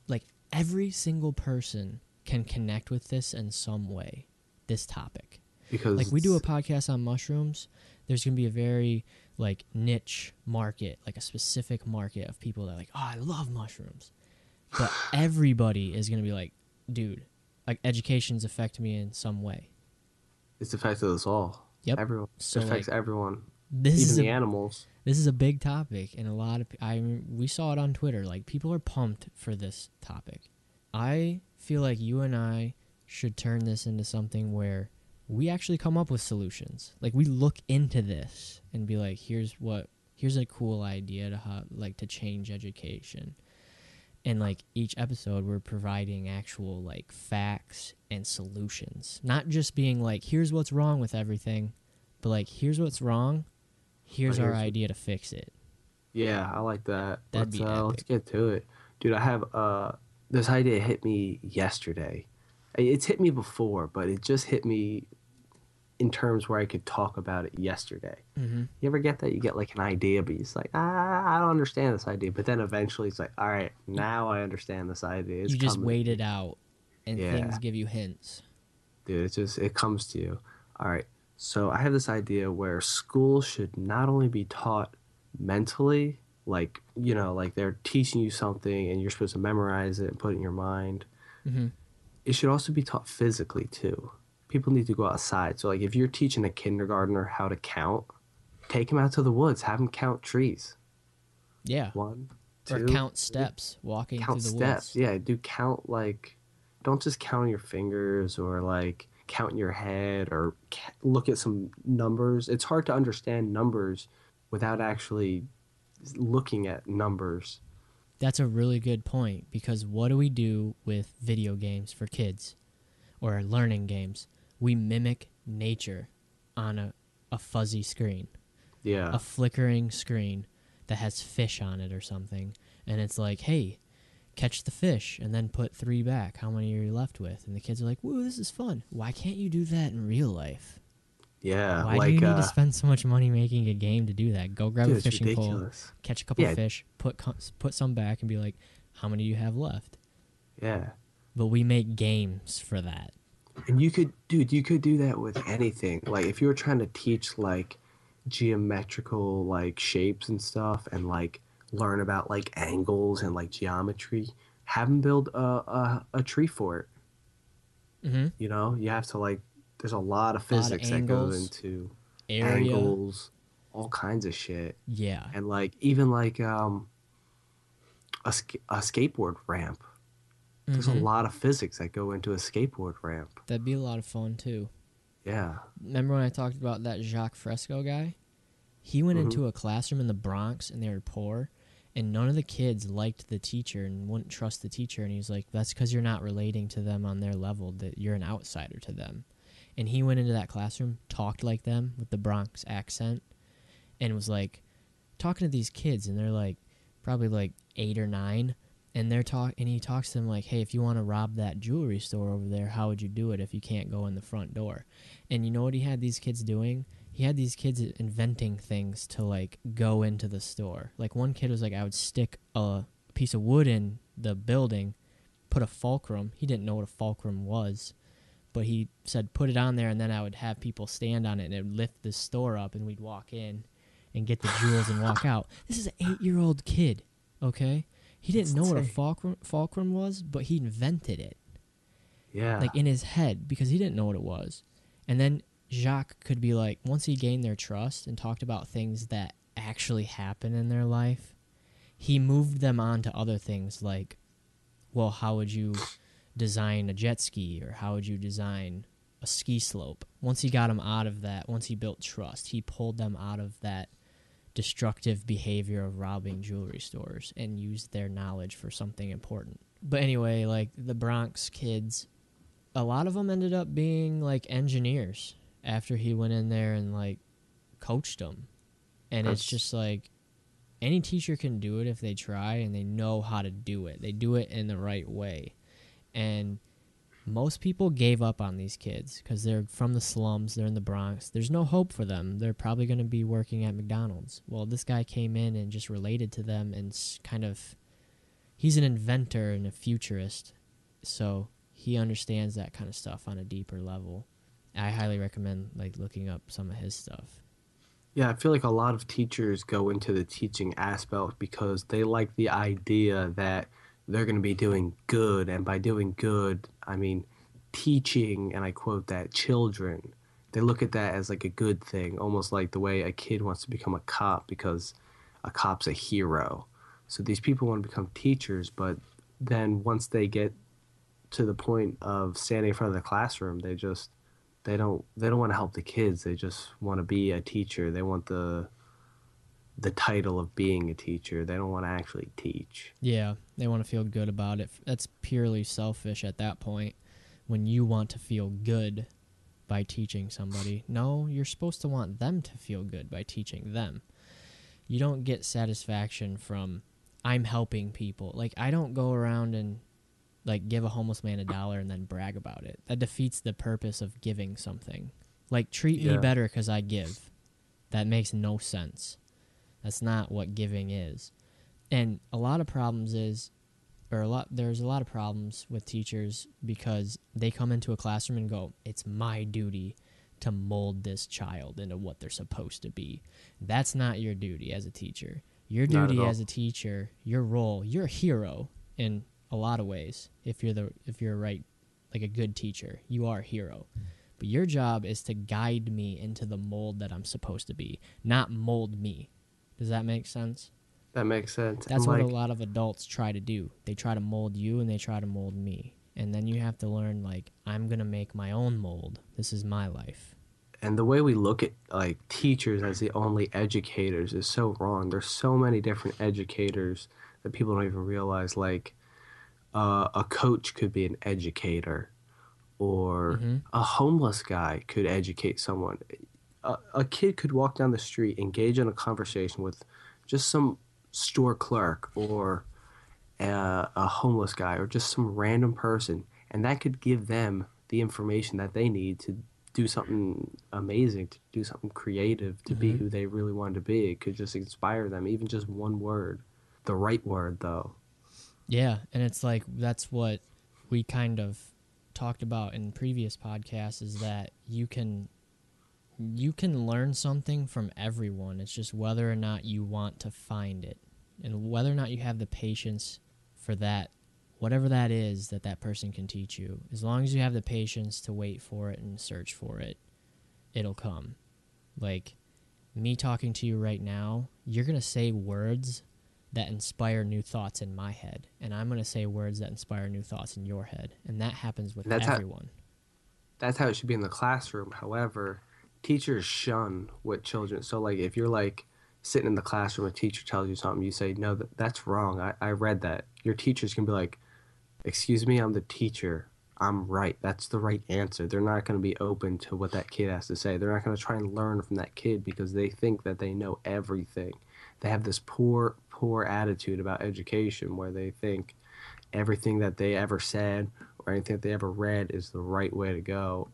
like, every single person can connect with this in some way, this topic. Because Like, we do a podcast on mushrooms. There's going to be a very, like, niche market, like a specific market of people that are like, oh, I love mushrooms. But everybody is going to be like, dude, like, education's affected me in some way. it's affected us all. Yep. Everyone. So, it affects like, everyone. This Even is the a, animals. this is a big topic, and a lot of we saw it on Twitter. Like, people are pumped for this topic. I feel like you and I should turn this into something where we actually come up with solutions. Like, we look into this and be like, here's a cool idea to change education. And, like, each episode we're providing actual, like, facts and solutions. Not just being like, here's what's wrong with everything, but like, here's what's wrong, here's our idea to fix it. Yeah, I like that. That'd be Let's epic. get to it. Dude, I have this idea hit me yesterday. It's hit me before, but it just hit me in terms where I could talk about it yesterday. Mm-hmm. You ever get that? You get like an idea, but you're like, I don't understand this idea. But then eventually it's like, all right, now I understand this idea. It's You just coming. wait it out, and Yeah. things give you hints. Dude, it comes to you. All right. So I have this idea where school should not only be taught mentally, like, like they're teaching you something and you're supposed to memorize it and put it in your mind. Mm-hmm. It should also be taught physically too. People need to go outside. So like if you're teaching a kindergartner how to count, take him out to the woods, have him count trees. Yeah. 1, 2, Or count steps walking count through the steps. woods. Yeah, do count, like, don't just count your fingers or like count in your head or look at some numbers. It's hard to understand numbers without actually looking at numbers. That's a really good point, because what do we do with video games for kids or learning games? We mimic nature on a fuzzy screen, Yeah. a flickering screen that has fish on it or something. And it's like, hey, catch the fish and then put 3 back. How many are you left with? And the kids are like, woo, this is fun. Why can't you do that in real life? Yeah. Why do you need to spend so much money making a game to do that? Go grab dude, a it's fishing pole, ridiculous. catch a couple Yeah. fish, put some back, and be like, how many do you have left? Yeah. But we make games for that. And you could do that with anything. Like if you were trying to teach like geometrical like shapes and stuff and like learn about like angles and like geometry, have them build a tree fort. Mm-hmm. You have to like, there's a lot of physics that goes angles, into Area, angles, all kinds of shit. Yeah. And like even like a skateboard ramp. There's a Mhm. lot of physics that go into a skateboard ramp. That'd be a lot of fun too. Yeah. Remember when I talked about that Jacques Fresco guy? He went Mhm. into a classroom in the Bronx and they were poor, and none of the kids liked the teacher and wouldn't trust the teacher. And he was like, that's because you're not relating to them on their level, that you're an outsider to them. And he went into that classroom, talked like them with the Bronx accent, and was like talking to these kids, and they're like probably like 8 or 9, and he talks to them like, hey, if you want to rob that jewelry store over there, how would you do it if you can't go in the front door? And you know what he had these kids doing? He had these kids inventing things to like go into the store. Like one kid was like, I would stick a piece of wood in the building, put a fulcrum. He didn't know what a fulcrum was, but he said put it on there, and then I would have people stand on it, and it would lift the store up, and we'd walk in and get the jewels and walk out. This is an 8-year-old kid, okay? He didn't know what a fulcrum was, but he invented it, Yeah. like in his head, because he didn't know what it was. And then Jacques could be like, once he gained their trust and talked about things that actually happen in their life, he moved them on to other things like, well, how would you design a jet ski, or how would you design a ski slope? Once he got them out of that, once he built trust, he pulled them out of that destructive behavior of robbing jewelry stores and used their knowledge for something important. But anyway, like the Bronx kids, a lot of them ended up being like engineers after he went in there and like coached them. And it's just like any teacher can do it if they try and they know how to do it. They do it in the right way. And most people gave up on these kids because they're from the slums. They're in the Bronx. There's no hope for them. They're probably going to be working at McDonald's. Well, this guy came in and just related to them and kind of, he's an inventor and a futurist. So he understands that kind of stuff on a deeper level. I highly recommend like looking up some of his stuff. Yeah, I feel like a lot of teachers go into the teaching aspect because they like the idea that they're going to be doing good. And by doing good, I mean teaching, and I quote that, children. They look at that as like a good thing, almost like the way a kid wants to become a cop because a cop's a hero. So these people want to become teachers, but then once they get to the point of standing in front of the classroom, they don't want to help the kids. They just want to be a teacher. They want the title of being a teacher. They don't want to actually teach. Yeah, they want to feel good about it. That's purely selfish at that point when you want to feel good by teaching somebody. No, you're supposed to want them to feel good by teaching them. You don't get satisfaction from, I'm helping people. Like, I don't go around and like give a homeless man $1 and then brag about it. That defeats the purpose of giving something. Like, treat me Yeah. better because I give. That makes no sense. That's not what giving is. And a lot of problems there's a lot of problems with teachers because they come into a classroom and go, it's my duty to mold this child into what they're supposed to be. That's not your duty as a teacher. Your Not at duty all. as a teacher, your role, you're a hero in a lot of ways. If you're right, like a good teacher, you are a hero. But your job is to guide me into the mold that I'm supposed to be, not mold me. Does that make sense? That makes sense. That's And what a like, lot of adults try to do. They try to mold you and they try to mold me. And then you have to learn, like, I'm going to make my own mold. This is my life. and the way we look at like teachers as the only educators is so wrong. There's so many different educators that people don't even realize. Like a coach could be an educator, or a homeless guy could educate someone. A kid could walk down the street, engage in a conversation with just some store clerk or a homeless guy or just some random person, and that could give them the information that they need to do something amazing, to do something creative, to be who they really want to be. It could just inspire them, even just one word. The right word, though. Yeah, and it's like that's what we kind of talked about in previous podcasts, is that you can learn something from everyone. It's just whether or not you want to find it and whether or not you have the patience for that, whatever that is that person can teach you. As long as you have the patience to wait for it and search for it, it'll come. Like, me talking to you right now, you're going to say words that inspire new thoughts in my head, and I'm going to say words that inspire new thoughts in your head, and that happens with That's how everyone. that's how it should be in the classroom. However, teachers shun what children. So like if you're like sitting in the classroom, a teacher tells you something, you say, no, that's wrong. I read that. Your teachers can be like, excuse me, I'm the teacher. I'm right. That's the right answer. They're not going to be open to what that kid has to say. They're not going to try and learn from that kid because they think that they know everything. They have this poor attitude about education where they think everything that they ever said or anything that they ever read is the right way to go,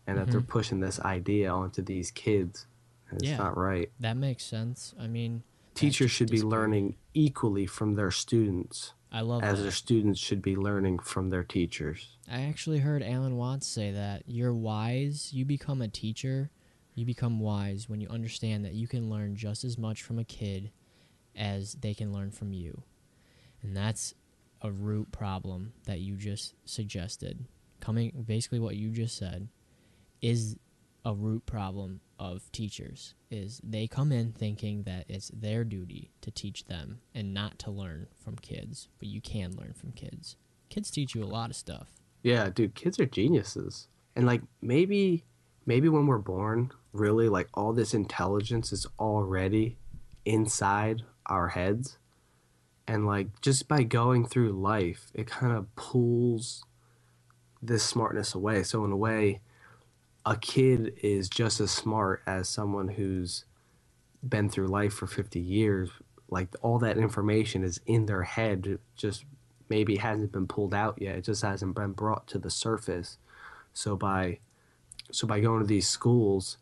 and that they're pushing this idea onto these kids. And it's not right. That makes sense. I mean, Teachers should be learning equally from their students. I love as that. their students should be learning from their teachers. I actually heard Alan Watts say that you're wise, you become a teacher, you become wise when you understand that you can learn just as much from a kid as they can learn from you. And that's a root problem that you just suggested. Basically what you just said is a root problem of teachers, is they come in thinking that it's their duty to teach them and not to learn from kids, but you can learn from kids. Kids teach you a lot of stuff. Yeah, dude, kids are geniuses. And like maybe when we're born, really like all this intelligence is already inside our heads. And like just by going through life, it kind of pulls this smartness away. So in a way, a kid is just as smart as someone who's been through life for 50 years. Like all that information is in their head, it just maybe hasn't been pulled out yet. It just hasn't been brought to the surface. So by going to these schools,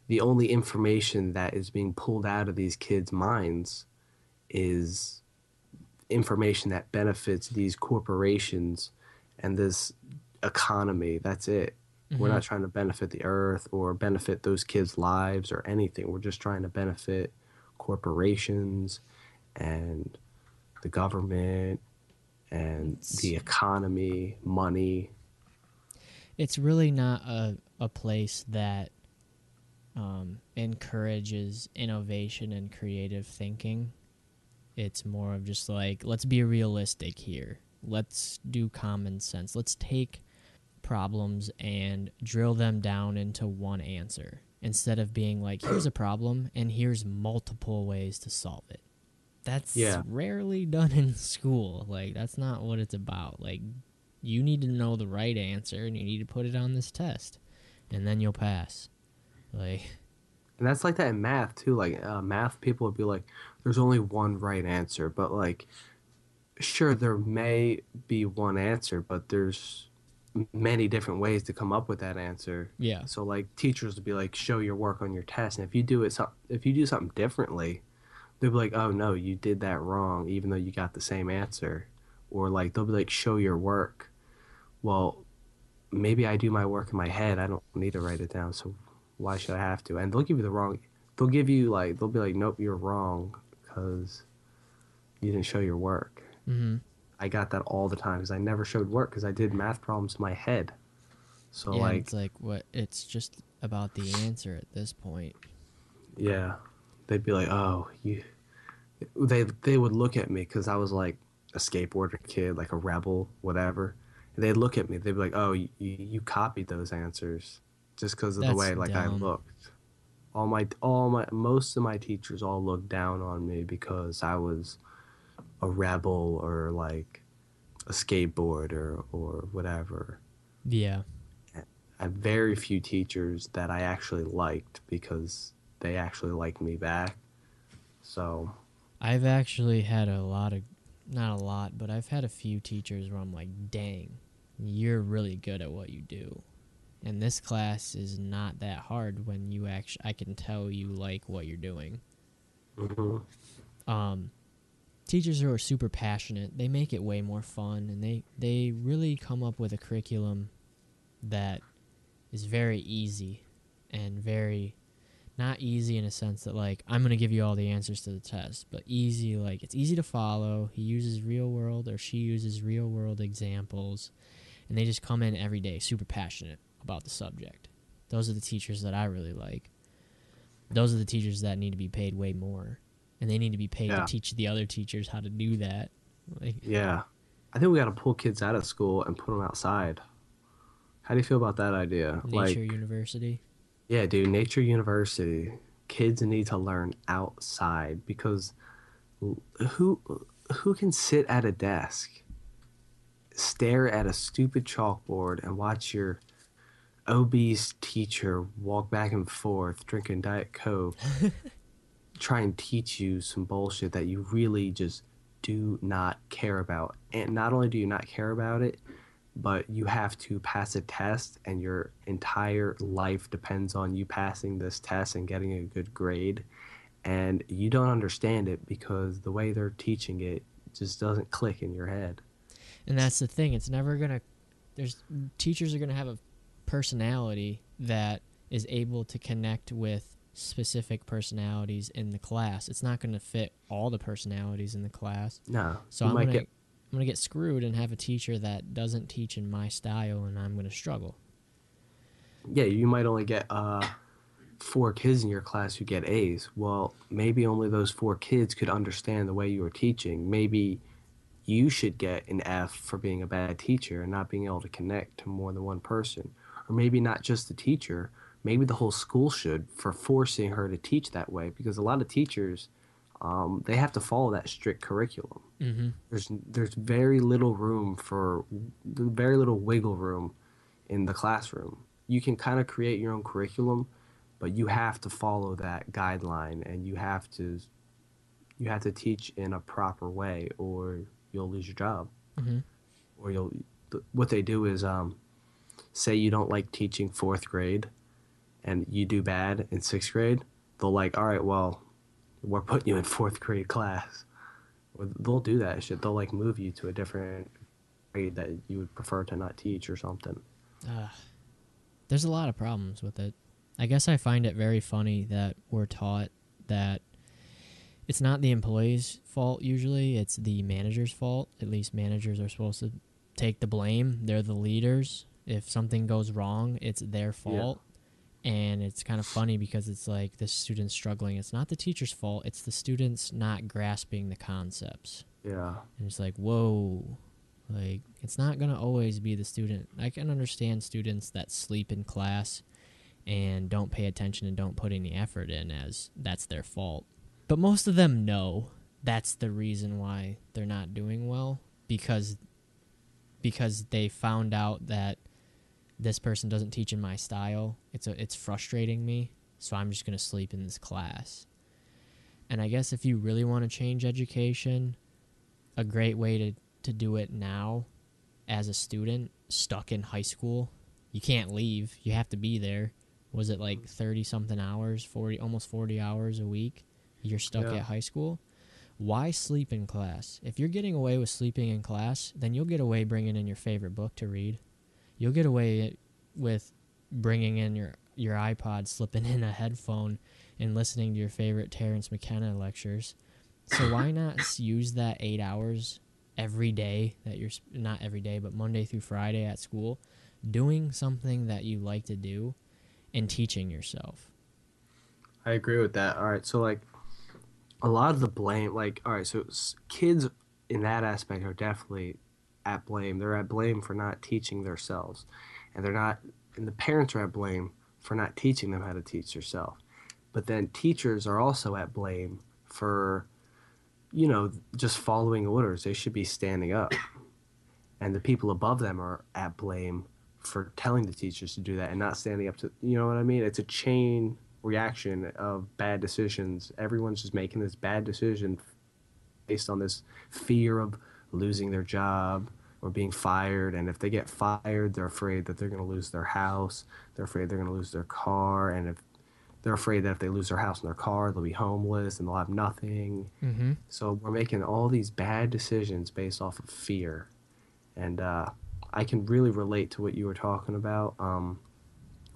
the only information that is being pulled out of these kids' minds is information that benefits these corporations and this economy. That's it. We're not trying to benefit the earth or benefit those kids' lives or anything. We're just trying to benefit corporations and the government and the economy, money. It's really not a place that encourages innovation and creative thinking. It's more of just like, let's be realistic here. Let's do common sense. Let's take problems and drill them down into one answer instead of being like, here's a problem and here's multiple ways to solve it. That's rarely done in school. Like, that's not what it's about. Like, you need to know the right answer and you need to put it on this test and then you'll pass. Like, and that's like that in math too. Like math people would be like, there's only one right answer, but like, sure, there may be one answer, but there's many different ways to come up with that answer. Yeah. So like teachers would be like, show your work on your test, and if you do something differently, they'll be like, oh no, you did that wrong, even though you got the same answer. Or like they'll be like, show your work. Well, maybe I do my work in my head. I don't need to write it down, so why should I have to? And they'll give you the wrong. They'll be like, nope, you're wrong because you didn't show your work. mm-hmm. I got that all the time because I never showed work because I did math problems in my head. So yeah, like, it's like what? It's just about the answer at this point. yeah, they'd be like, oh, you. They would look at me because I was like a skateboarder kid, like a rebel, whatever. And they'd look at me. They'd be like, oh, you copied those answers just because of the way like I looked. Most of my teachers all looked down on me because I was a rebel or like a skateboarder or whatever. Yeah. I have very few teachers that I actually liked because they actually liked me back. So I've actually had not a lot, but I've had a few teachers where I'm like, dang, you're really good at what you do. And this class is not that hard when I can tell you like what you're doing. mm-hmm. Teachers who are super passionate, they make it way more fun, and they really come up with a curriculum that is very easy and very not easy in a sense that like I'm going to give you all the answers to the test, but easy, like it's easy to follow. He uses real world or she uses real world examples, and they just come in every day super passionate about the subject. Those are the teachers that I really like. those are the teachers that need to be paid way more, and they need to be paid to Yeah. teach the other teachers how to do that. Like, Yeah. I think we got to pull kids out of school and put them outside. How do you feel about that idea? Nature Like, University. yeah, dude, Nature University. Kids need to learn outside because who who can sit at a desk, stare at a stupid chalkboard and watch your obese teacher walk back and forth drinking Diet Coke, try and teach you some bullshit that you really just do not care about. And not only do you not care about it, but you have to pass a test and your entire life depends on you passing this test and getting a good grade. And you don't understand it because the way they're teaching it just doesn't click in your head. And that's the thing. It's never going to, teachers are going to have a personality that is able to connect with specific personalities in the class. It's not going to fit all the personalities in the class. No. So you I'm might going to get I'm going to get screwed and have a teacher that doesn't teach in my style, and I'm going to struggle. yeah, you might only get 4 kids in your class who get A's. Well, maybe only those 4 kids could understand the way you were teaching. Maybe you should get an F for being a bad teacher and not being able to connect to more than one person. Or maybe not just the teacher, maybe the whole school should for forcing her to teach that way because a lot of teachers they have to follow that strict curriculum. Mm-hmm. There's very little room for very little wiggle room in the classroom. You can kind of create your own curriculum, but you have to follow that guideline and you have to teach in a proper way or you'll lose your job. Mm-hmm. Or what they do is say you don't like teaching 4th grade and you do bad in 6th grade, they'll like, all right, well, we're putting you in 4th grade class. Or they'll do that shit. They'll like move you to a different grade that you would prefer to not teach or something. There's a lot of problems with it. I guess I find it very funny that we're taught that it's not the employee's fault usually, it's the manager's fault. At least managers are supposed to take the blame. They're the leaders. If something goes wrong, it's their fault. And it's kind of funny because it's like the student's struggling. It's not the teacher's fault. It's the student's not grasping the concepts. Yeah. And it's like, whoa. Like, it's not going to always be the student. I can understand students that sleep in class and don't pay attention and don't put any effort in as that's their fault. But most of them know that's the reason why they're not doing well because they found out that this person doesn't teach in my style. It's frustrating me, so I'm just going to sleep in this class. And I guess if you really want to change education, a great way to do it now as a student stuck in high school, you can't leave. You have to be there. Was it like 30-something hours, almost 40 hours a week? You're stuck at high school? Why sleep in class? If you're getting away with sleeping in class, then you'll get away bringing in your favorite book to read. You'll get away with bringing in your iPod, slipping in a headphone, and listening to your favorite Terrence McKenna lectures. So why not use that 8 hours every day that you're not every day, but Monday through Friday at school, doing something that you like to do and teaching yourself? I agree with that. All right, so like a lot of the blame, like, all right, so kids in that aspect are definitely at blame. They're at blame for not teaching themselves, and the parents are at blame for not teaching them how to teach themselves. But then teachers are also at blame for, just following orders. They should be standing up, and the people above them are at blame for telling the teachers to do that and not standing up to. You know what I mean? It's a chain reaction of bad decisions. Everyone's just making this bad decision based on this fear of losing their job or being fired. And if they get fired, they're afraid that they're going to lose their house. They're afraid they're going to lose their car. And if they're afraid that if they lose their house and their car, they'll be homeless and they'll have nothing. Mm-hmm. So we're making all these bad decisions based off of fear. And I can really relate to what you were talking about.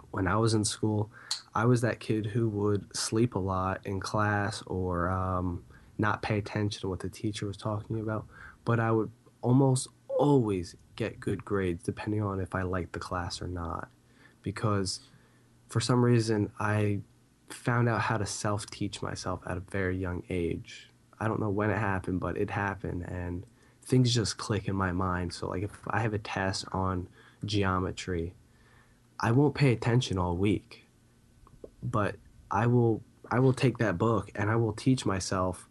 When I was in school, I was that kid who would sleep a lot in class or not pay attention to what the teacher was talking about. But I would almost always get good grades depending on if I liked the class or not. Because for some reason, I found out how to self-teach myself at a very young age. I don't know when it happened, but it happened, and things just click in my mind. So like if I have a test on geometry, I won't pay attention all week, but I will take that book and I will teach myself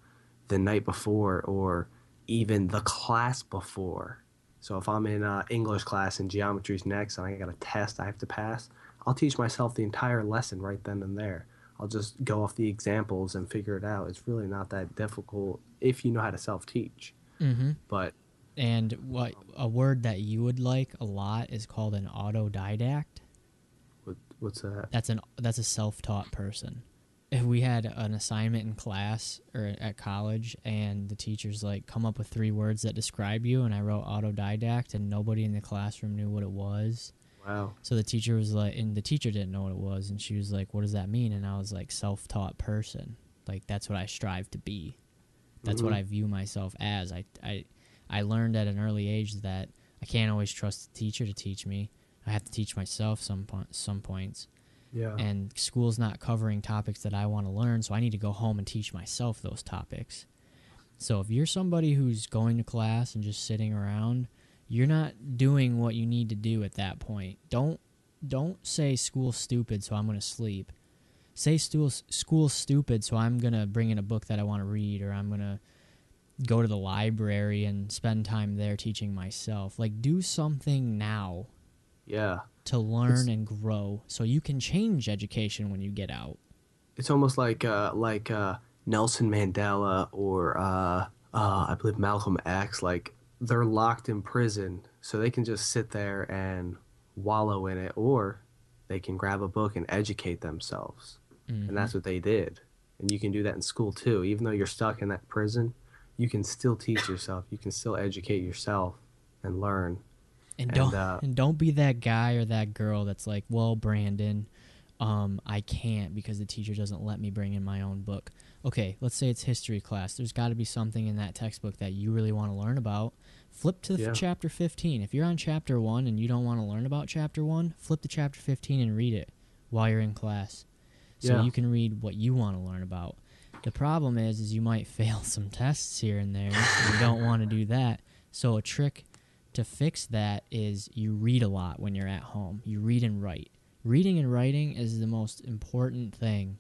the night before or even the class before. So if I'm in English class and geometry's next and I got a test I have to pass, I'll teach myself the entire lesson right then and there. I'll just go off the examples and figure it out. It's really not that difficult if you know how to self-teach. Mm-hmm. But And what a word that you would like a lot is called an autodidact. what's that? That's a self-taught person. If we had an assignment in class or at college, and the teacher's like, come up with 3 words that describe you, and I wrote autodidact, and nobody in the classroom knew what it was. Wow. So the teacher was like, and the teacher didn't know what it was, and she was like, what does that mean? And I was like, self-taught person. Like, that's what I strive to be. That's what I view myself as. I learned at an early age that I can't always trust the teacher to teach me. I have to teach myself some points. Yeah. And school's not covering topics that I want to learn, so I need to go home and teach myself those topics. So if you're somebody who's going to class and just sitting around, you're not doing what you need to do at that point. Don't say school's stupid, so I'm going to sleep. Say school's stupid, so I'm going to bring in a book that I want to read, or I'm going to go to the library and spend time there teaching myself. Like, do something now Yeah. to learn and grow so you can change education when you get out. It's almost like Nelson Mandela or I believe Malcolm X. Like they're locked in prison, so they can just sit there and wallow in it, or they can grab a book and educate themselves. And that's what they did. And you can do that in school too. Even though you're stuck in that prison, you can still teach yourself. You can still educate yourself and learn. And don't be that guy or that girl that's like, well, Brandon, I can't because the teacher doesn't let me bring in my own book. Okay, let's say it's history class. There's got to be something in that textbook that you really want to learn about. Flip to chapter 15. If you're on chapter 1 and you don't want to learn about chapter 1, flip to chapter 15 and read it while you're in class. So you can read what you want to learn about. The problem is you might fail some tests here and there. You don't want to do that. So a trick to fix that is you read a lot when you're at home. You read and write. Reading and writing is the most important thing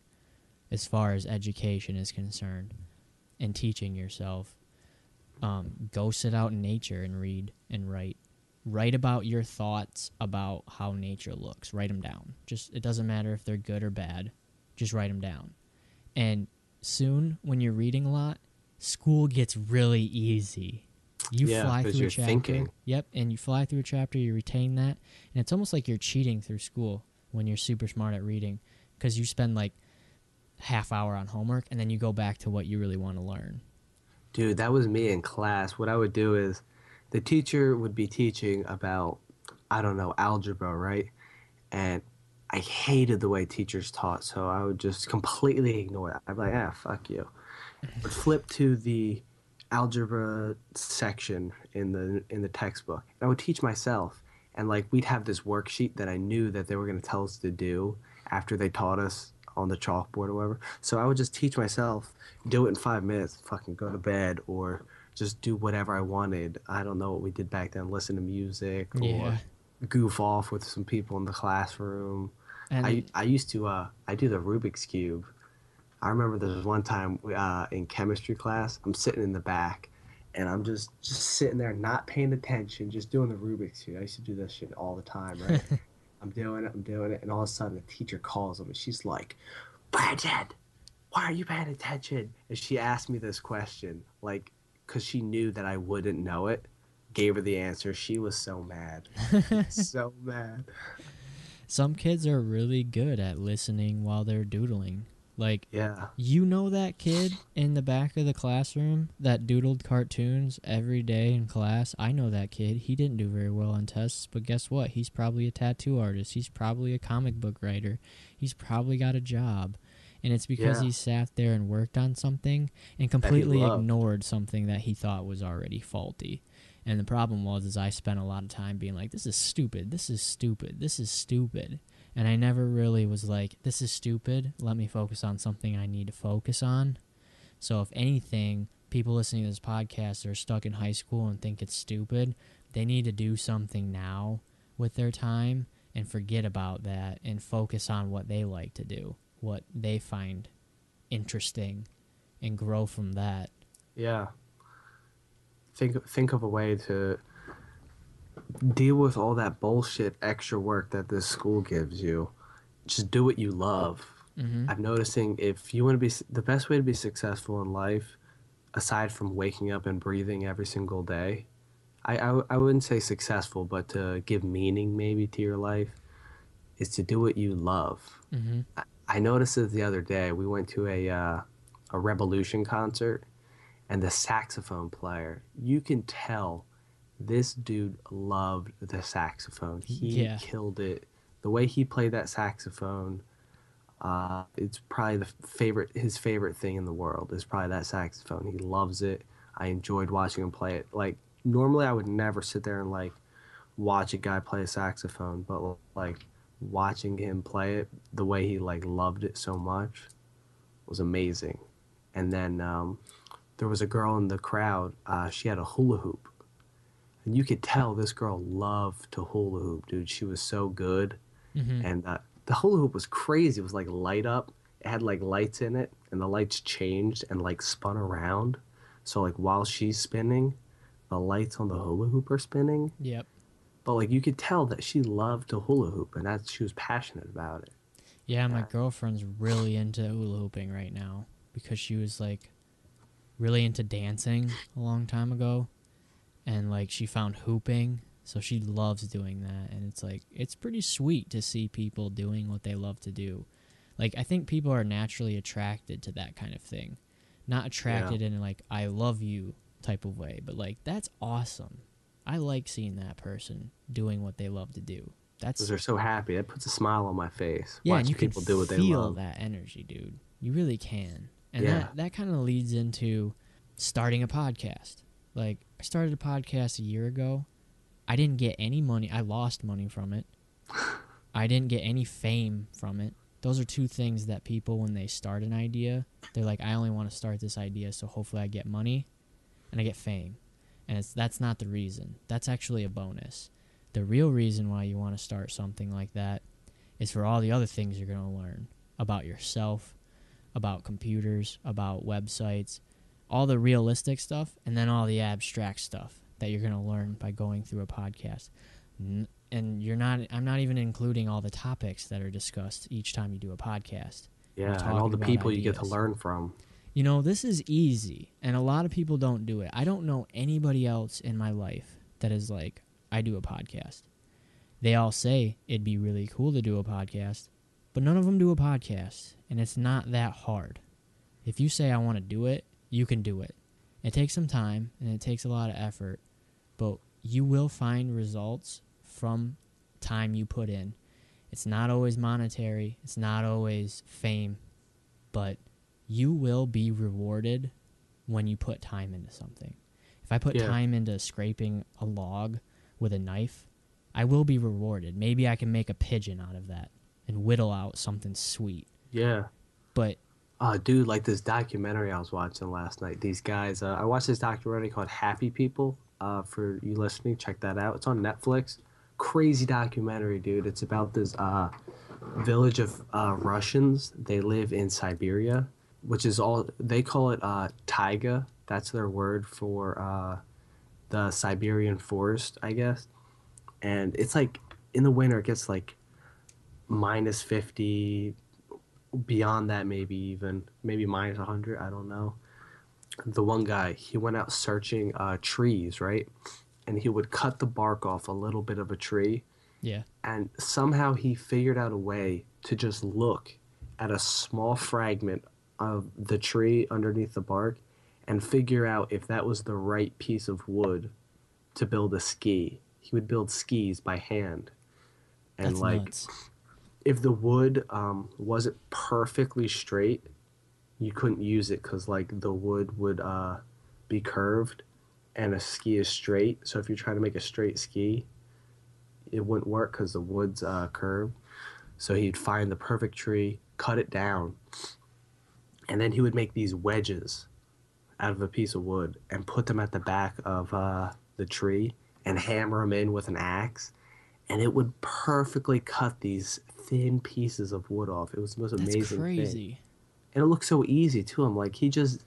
as far as education is concerned and teaching yourself. Go sit out in nature and read and write. Write about your thoughts about how nature looks. Write them down. It doesn't matter if they're good or bad. Just write them down. And soon, when you're reading a lot, school gets really easy. You fly through a chapter. Thinking. Yep, and you fly through a chapter, you retain that, and it's almost like you're cheating through school when you're super smart at reading, because you spend like half hour on homework, and then you go back to what you really want to learn. Dude, that was me in class. What I would do is the teacher would be teaching about, I don't know, algebra, right? And I hated the way teachers taught, so I would just completely ignore it. I'd be like, fuck you. But flip to the algebra section in the textbook. And I would teach myself, and like we'd have this worksheet that I knew that they were going to tell us to do after they taught us on the chalkboard or whatever. So I would just teach myself, do it in 5 minutes, fucking go to bed, or just do whatever I wanted. I don't know what we did back then, listen to music or goof off with some people in the classroom. And I used to I do the Rubik's Cube. I remember there was one time in chemistry class, I'm sitting in the back, and I'm just sitting there not paying attention, just doing the Rubik's Cube. I used to do this shit all the time, right? I'm doing it, and all of a sudden the teacher calls me, and she's like, Brandon, why are you paying attention? And she asked me this question, like, because she knew that I wouldn't know it. Gave her the answer. She was so mad. So mad. Some kids are really good at listening while they're doodling. Like, you know that kid in the back of the classroom that doodled cartoons every day in class? I know that kid. He didn't do very well on tests, but guess what? He's probably a tattoo artist. He's probably a comic book writer. He's probably got a job. And it's because he sat there and worked on something and completely ignored something that he thought was already faulty. And the problem was I spent a lot of time being like, this is stupid, this is stupid, this is stupid. And I never really was like, this is stupid. Let me focus on something I need to focus on. So if anything, people listening to this podcast are stuck in high school and think it's stupid. They need to do something now with their time and forget about that and focus on what they like to do, what they find interesting, and grow from that. Yeah. Think of a way to deal with all that bullshit extra work that this school gives you. Just do what you love. I'm noticing if you want to be the best way to be successful in life, aside from waking up and breathing every single day, I wouldn't say successful, but to give meaning maybe to your life, is to do what you love. I noticed it the other day. We went to a Revolution concert, and the saxophone player, you can tell this dude loved the saxophone. He killed it. The way he played that saxophone, it's probably his favorite thing in the world is probably that saxophone. He loves it. I enjoyed watching him play it. Like, normally I would never sit there and like watch a guy play a saxophone, but like watching him play it, the way he like loved it so much was amazing. And then there was a girl in the crowd. She had a hula hoop. And you could tell this girl loved to hula hoop, dude. She was so good. And the hula hoop was crazy. It was like light up. It had like lights in it, and the lights changed and like spun around. So like while she's spinning, the lights on the hula hoop are spinning. Yep. But like you could tell that she loved to hula hoop, and she was passionate about it. Yeah, my girlfriend's really into hula hooping right now because she was like really into dancing a long time ago, and like she found hooping, so she loves doing that. And it's like it's pretty sweet to see people doing what they love to do. Like I think people are naturally attracted to that kind of thing, not attracted in like I love you type of way, but like that's awesome. I like seeing that person doing what they love to do. Because they're so happy. That puts a smile on my face. Yeah, watching and you people can do what they love. feel that energy, dude. You really can. And that kind of leads into starting a podcast. Like, I started a podcast a year ago. I didn't get any money. I lost money from it. I didn't get any fame from it. Those are two things that people, when they start an idea, they're like, I only want to start this idea, so hopefully I get money and I get fame. And that's not the reason. That's actually a bonus. The real reason why you want to start something like that is for all the other things you're going to learn about yourself, about computers, about websites, all the realistic stuff, and then all the abstract stuff that you're going to learn by going through a podcast. And I'm not even including all the topics that are discussed each time you do a podcast. Yeah, and all the people you get to learn from. You know, this is easy, and a lot of people don't do it. I don't know anybody else in my life that is like, I do a podcast. They all say it'd be really cool to do a podcast, but none of them do a podcast, and it's not that hard. If you say I want to do it, you can do it. It takes some time, and it takes a lot of effort, but you will find results from time you put in. It's not always monetary. It's not always fame, but you will be rewarded when you put time into something. If I put time into scraping a log with a knife, I will be rewarded. Maybe I can make a pigeon out of that and whittle out something sweet. Yeah. But dude, like this documentary I was watching last night. These guys, I watched this documentary called Happy People. For you listening, check that out. It's on Netflix. Crazy documentary, dude. It's about this village of Russians. They live in Siberia, which is they call it taiga. That's their word for the Siberian forest, I guess. And it's like in the winter it gets like minus 50, beyond that maybe minus 100, I don't know. The one guy, he went out searching trees, right? And he would cut the bark off a little bit of a tree. Yeah. And somehow he figured out a way to just look at a small fragment of the tree underneath the bark and figure out if that was the right piece of wood to build a ski. He would build skis by hand. And that's like nuts. If the wood wasn't perfectly straight, you couldn't use it because like the wood would be curved and a ski is straight. So if you're trying to make a straight ski, it wouldn't work because the wood's curved. So he'd find the perfect tree, cut it down, and then he would make these wedges out of a piece of wood and put them at the back of the tree and hammer them in with an axe, and it would perfectly cut these thin pieces of wood off. It was the most That's amazing crazy. thing, and it looked so easy to him. Like he just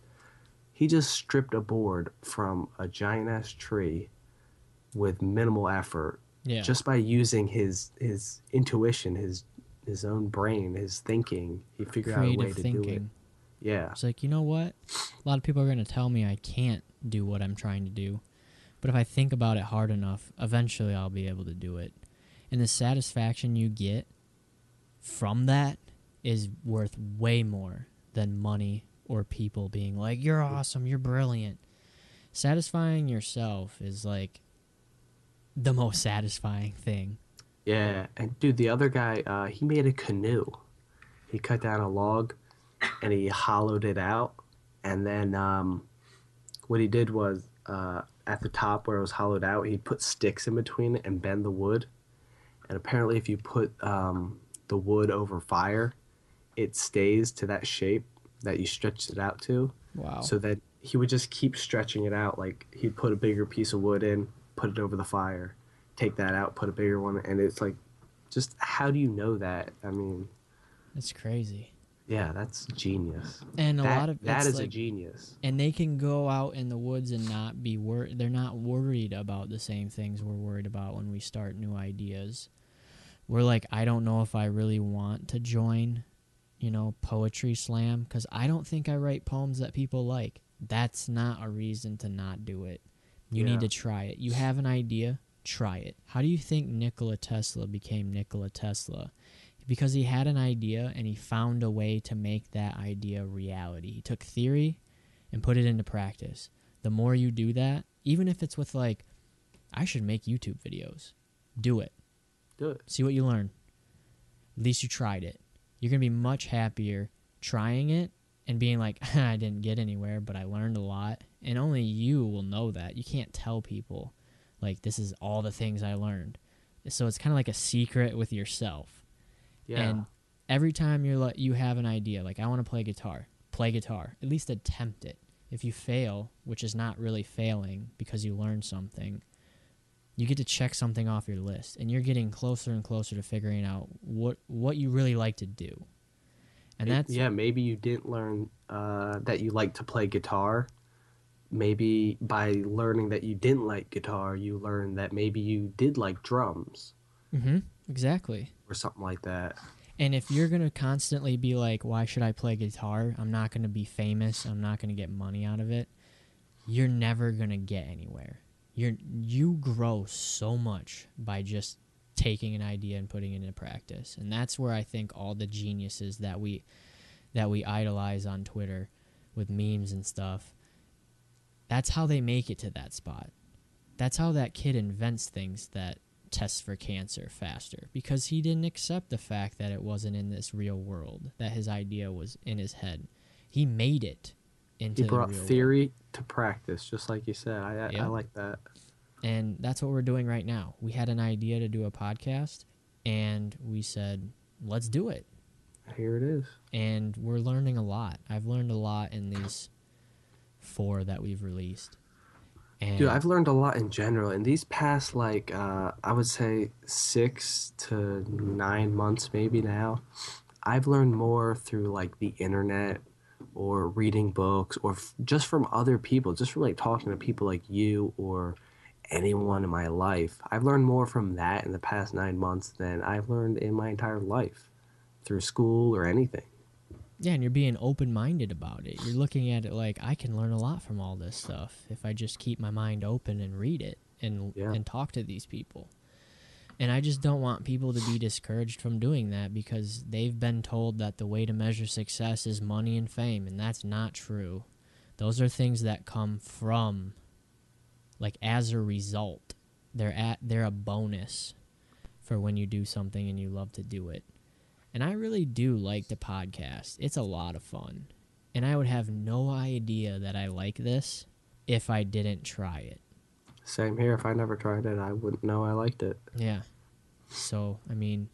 stripped a board from a giant ass tree with minimal effort, Yeah. just by using his intuition, his own brain, his thinking. He figured out a way Creative to thinking. do it. Yeah. It's like, you know what? A lot of people are going to tell me I can't do what I'm trying to do. But if I think about it hard enough, eventually I'll be able to do it. And the satisfaction you get from that is worth way more than money or people being like, you're awesome, you're brilliant. Satisfying yourself is like the most satisfying thing. Yeah. And dude, the other guy, he made a canoe. He cut down a log and he hollowed it out. And then what he did was at the top where it was hollowed out, he'd put sticks in between it and bend the wood. And apparently if you put the wood over fire, it stays to that shape that you stretched it out to. Wow. So that he would just keep stretching it out. Like he'd put a bigger piece of wood in, put it over the fire, take that out, put a bigger one. And it's like, just how do you know that? I mean, It's crazy. yeah, that's genius. And a That- lot of that it's is a like, genius. and they can go out in the woods and not be they're not worried about the same things we're worried about when we start new ideas. We're like, I don't know if I really want to join, poetry slam, because I don't think I write poems that people like. That's not a reason to not do it. You need Yeah. to try it. You have an idea, try it. How do you think Nikola Tesla became Nikola Tesla? Because he had an idea and he found a way to make that idea reality. He took theory and put it into practice. The more you do that, even if it's with like, I should make YouTube videos, do it. Do it. See what you learn. At least you tried it. You're going to be much happier trying it and being like, I didn't get anywhere, but I learned a lot. And only you will know that. You can't tell people, like, this is all the things I learned. So it's kind of like a secret with yourself. Yeah. And every time you have an idea, like, I want to play guitar. At least attempt it. If you fail, which is not really failing because you learned something, you get to check something off your list, and you're getting closer and closer to figuring out what you really like to do. And that's yeah, maybe you didn't learn that you like to play guitar. Maybe by learning that you didn't like guitar, you learned that maybe you did like drums exactly. or something like that. And if you're going to constantly be like, why should I play guitar? I'm not going to be famous. I'm not going to get money out of it. You're never going to get anywhere. You grow so much by just taking an idea and putting it into practice. And that's where I think all the geniuses that we idolize on Twitter with memes and stuff, that's how they make it to that spot. That's how that kid invents things that tests for cancer faster, because he didn't accept the fact that it wasn't in this real world, that his idea was in his head. He made it into He brought the real theory world. to practice, just like you said. I Yeah. like that. And that's what we're doing right now. We had an idea to do a podcast, and we said, let's do it. Here it is. And we're learning a lot. I've learned a lot in these 4 that we've released. And Dude, I've learned a lot in general. In these past, I would say 6 to 9 months maybe now, I've learned more through, like, the internet or reading books or just from other people, just from, like, talking to people like you or anyone in my life. I've learned more from that in the past 9 months than I've learned in my entire life through school or anything. yeah, and you're being open-minded about it. You're looking at it like, I can learn a lot from all this stuff if I just keep my mind open and read it and talk to these people. And I just don't want people to be discouraged from doing that because they've been told that the way to measure success is money and fame, and that's not true. Those are things that come from, like, as a result. They're a bonus for when you do something and you love to do it. And I really do like the podcast. It's a lot of fun. And I would have no idea that I like this if I didn't try it. Same here. If I never tried it, I wouldn't know I liked it. Yeah. So, I mean,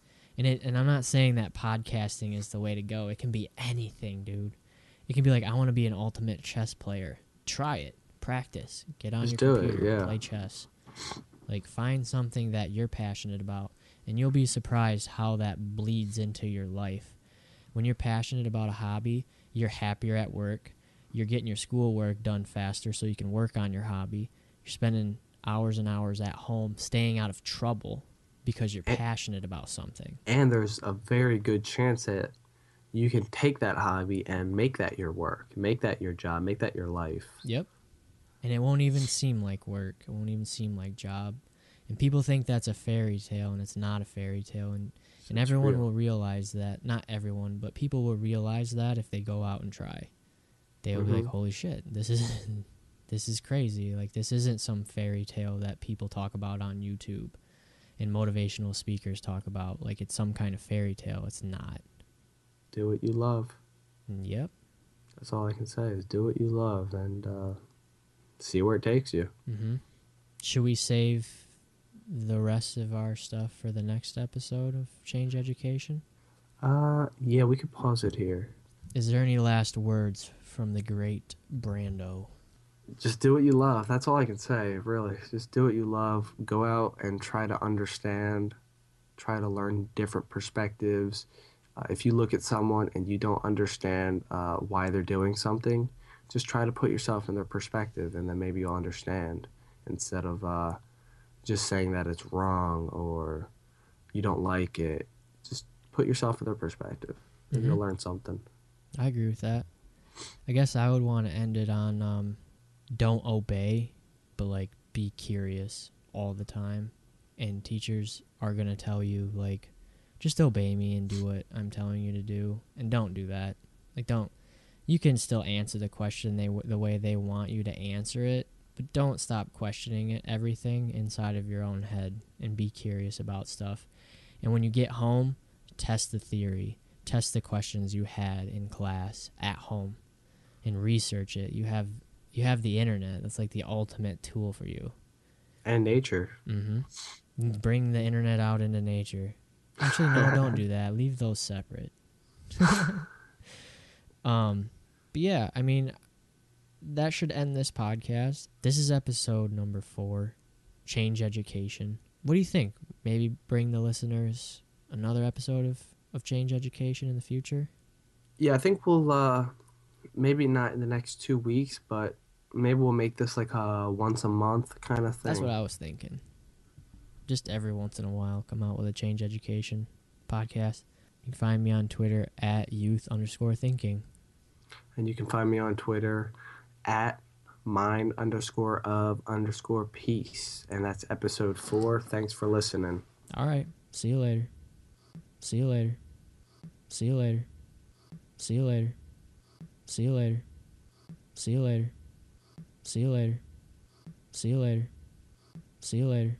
And I'm not saying that podcasting is the way to go. It can be anything, dude. It can be like, I want to be an ultimate chess player. Try it. Practice. Get on Just your do it, computer. yeah. Play chess. Like, find something that you're passionate about, and you'll be surprised how that bleeds into your life. When you're passionate about a hobby, you're happier at work. You're getting your schoolwork done faster so you can work on your hobby. You're spending hours and hours at home staying out of trouble because you're passionate about something. And there's a very good chance that you can take that hobby and make that your work, make that your job, make that your life. Yep. And it won't even seem like work. It won't even seem like job. And people think that's a fairy tale, and it's not a fairy tale. And everyone real. will realize that. Not everyone, but people will realize that if they go out and try. They'll be like, holy shit, this is crazy. Like, this isn't some fairy tale that people talk about on YouTube and motivational speakers talk about. Like, it's some kind of fairy tale. It's not. Do what you love. Yep. That's all I can say is do what you love and see where it takes you. Mm-hmm. Should we save the rest of our stuff for the next episode of Change Education? Yeah, we could pause it here. Is there any last words from the great Brando? Just do what you love. That's all I can say, really. Just do what you love. Go out and try to understand. Try to learn different perspectives. If you look at someone and you don't understand why they're doing something, just try to put yourself in their perspective, and then maybe you'll understand instead of just saying that it's wrong or you don't like it. Just put yourself in their perspective, and you'll learn something. I agree with that. I guess I would want to end it on don't obey, but like be curious all the time. And teachers are going to tell you, like, just obey me and do what I'm telling you to do. And don't do that. Like, don't. You can still answer the question the way they want you to answer it, but don't stop questioning everything inside of your own head and be curious about stuff. And when you get home, test the theory. Test the questions you had in class at home and research it. You have the internet. That's like the ultimate tool for you. And nature. Mm-hmm. Bring the internet out into nature. Actually, no, don't do that. Leave those separate. But yeah, I mean, that should end this podcast. This is episode number 4, Change Education. What do you think? Maybe bring the listeners another episode of Change Education in the future? Yeah, I think we'll, maybe not in the next 2 weeks, but maybe we'll make this like a once a month kind of thing. That's what I was thinking. Just every once in a while, come out with a Change Education podcast. You can find me on Twitter at youth_thinking. And you can find me on Twitter at mind_of_peace. And that's episode 4. Thanks for listening. All right. See you later. See you later. See you later. See you later. See you later. See you later. See you later. See you later. See you later.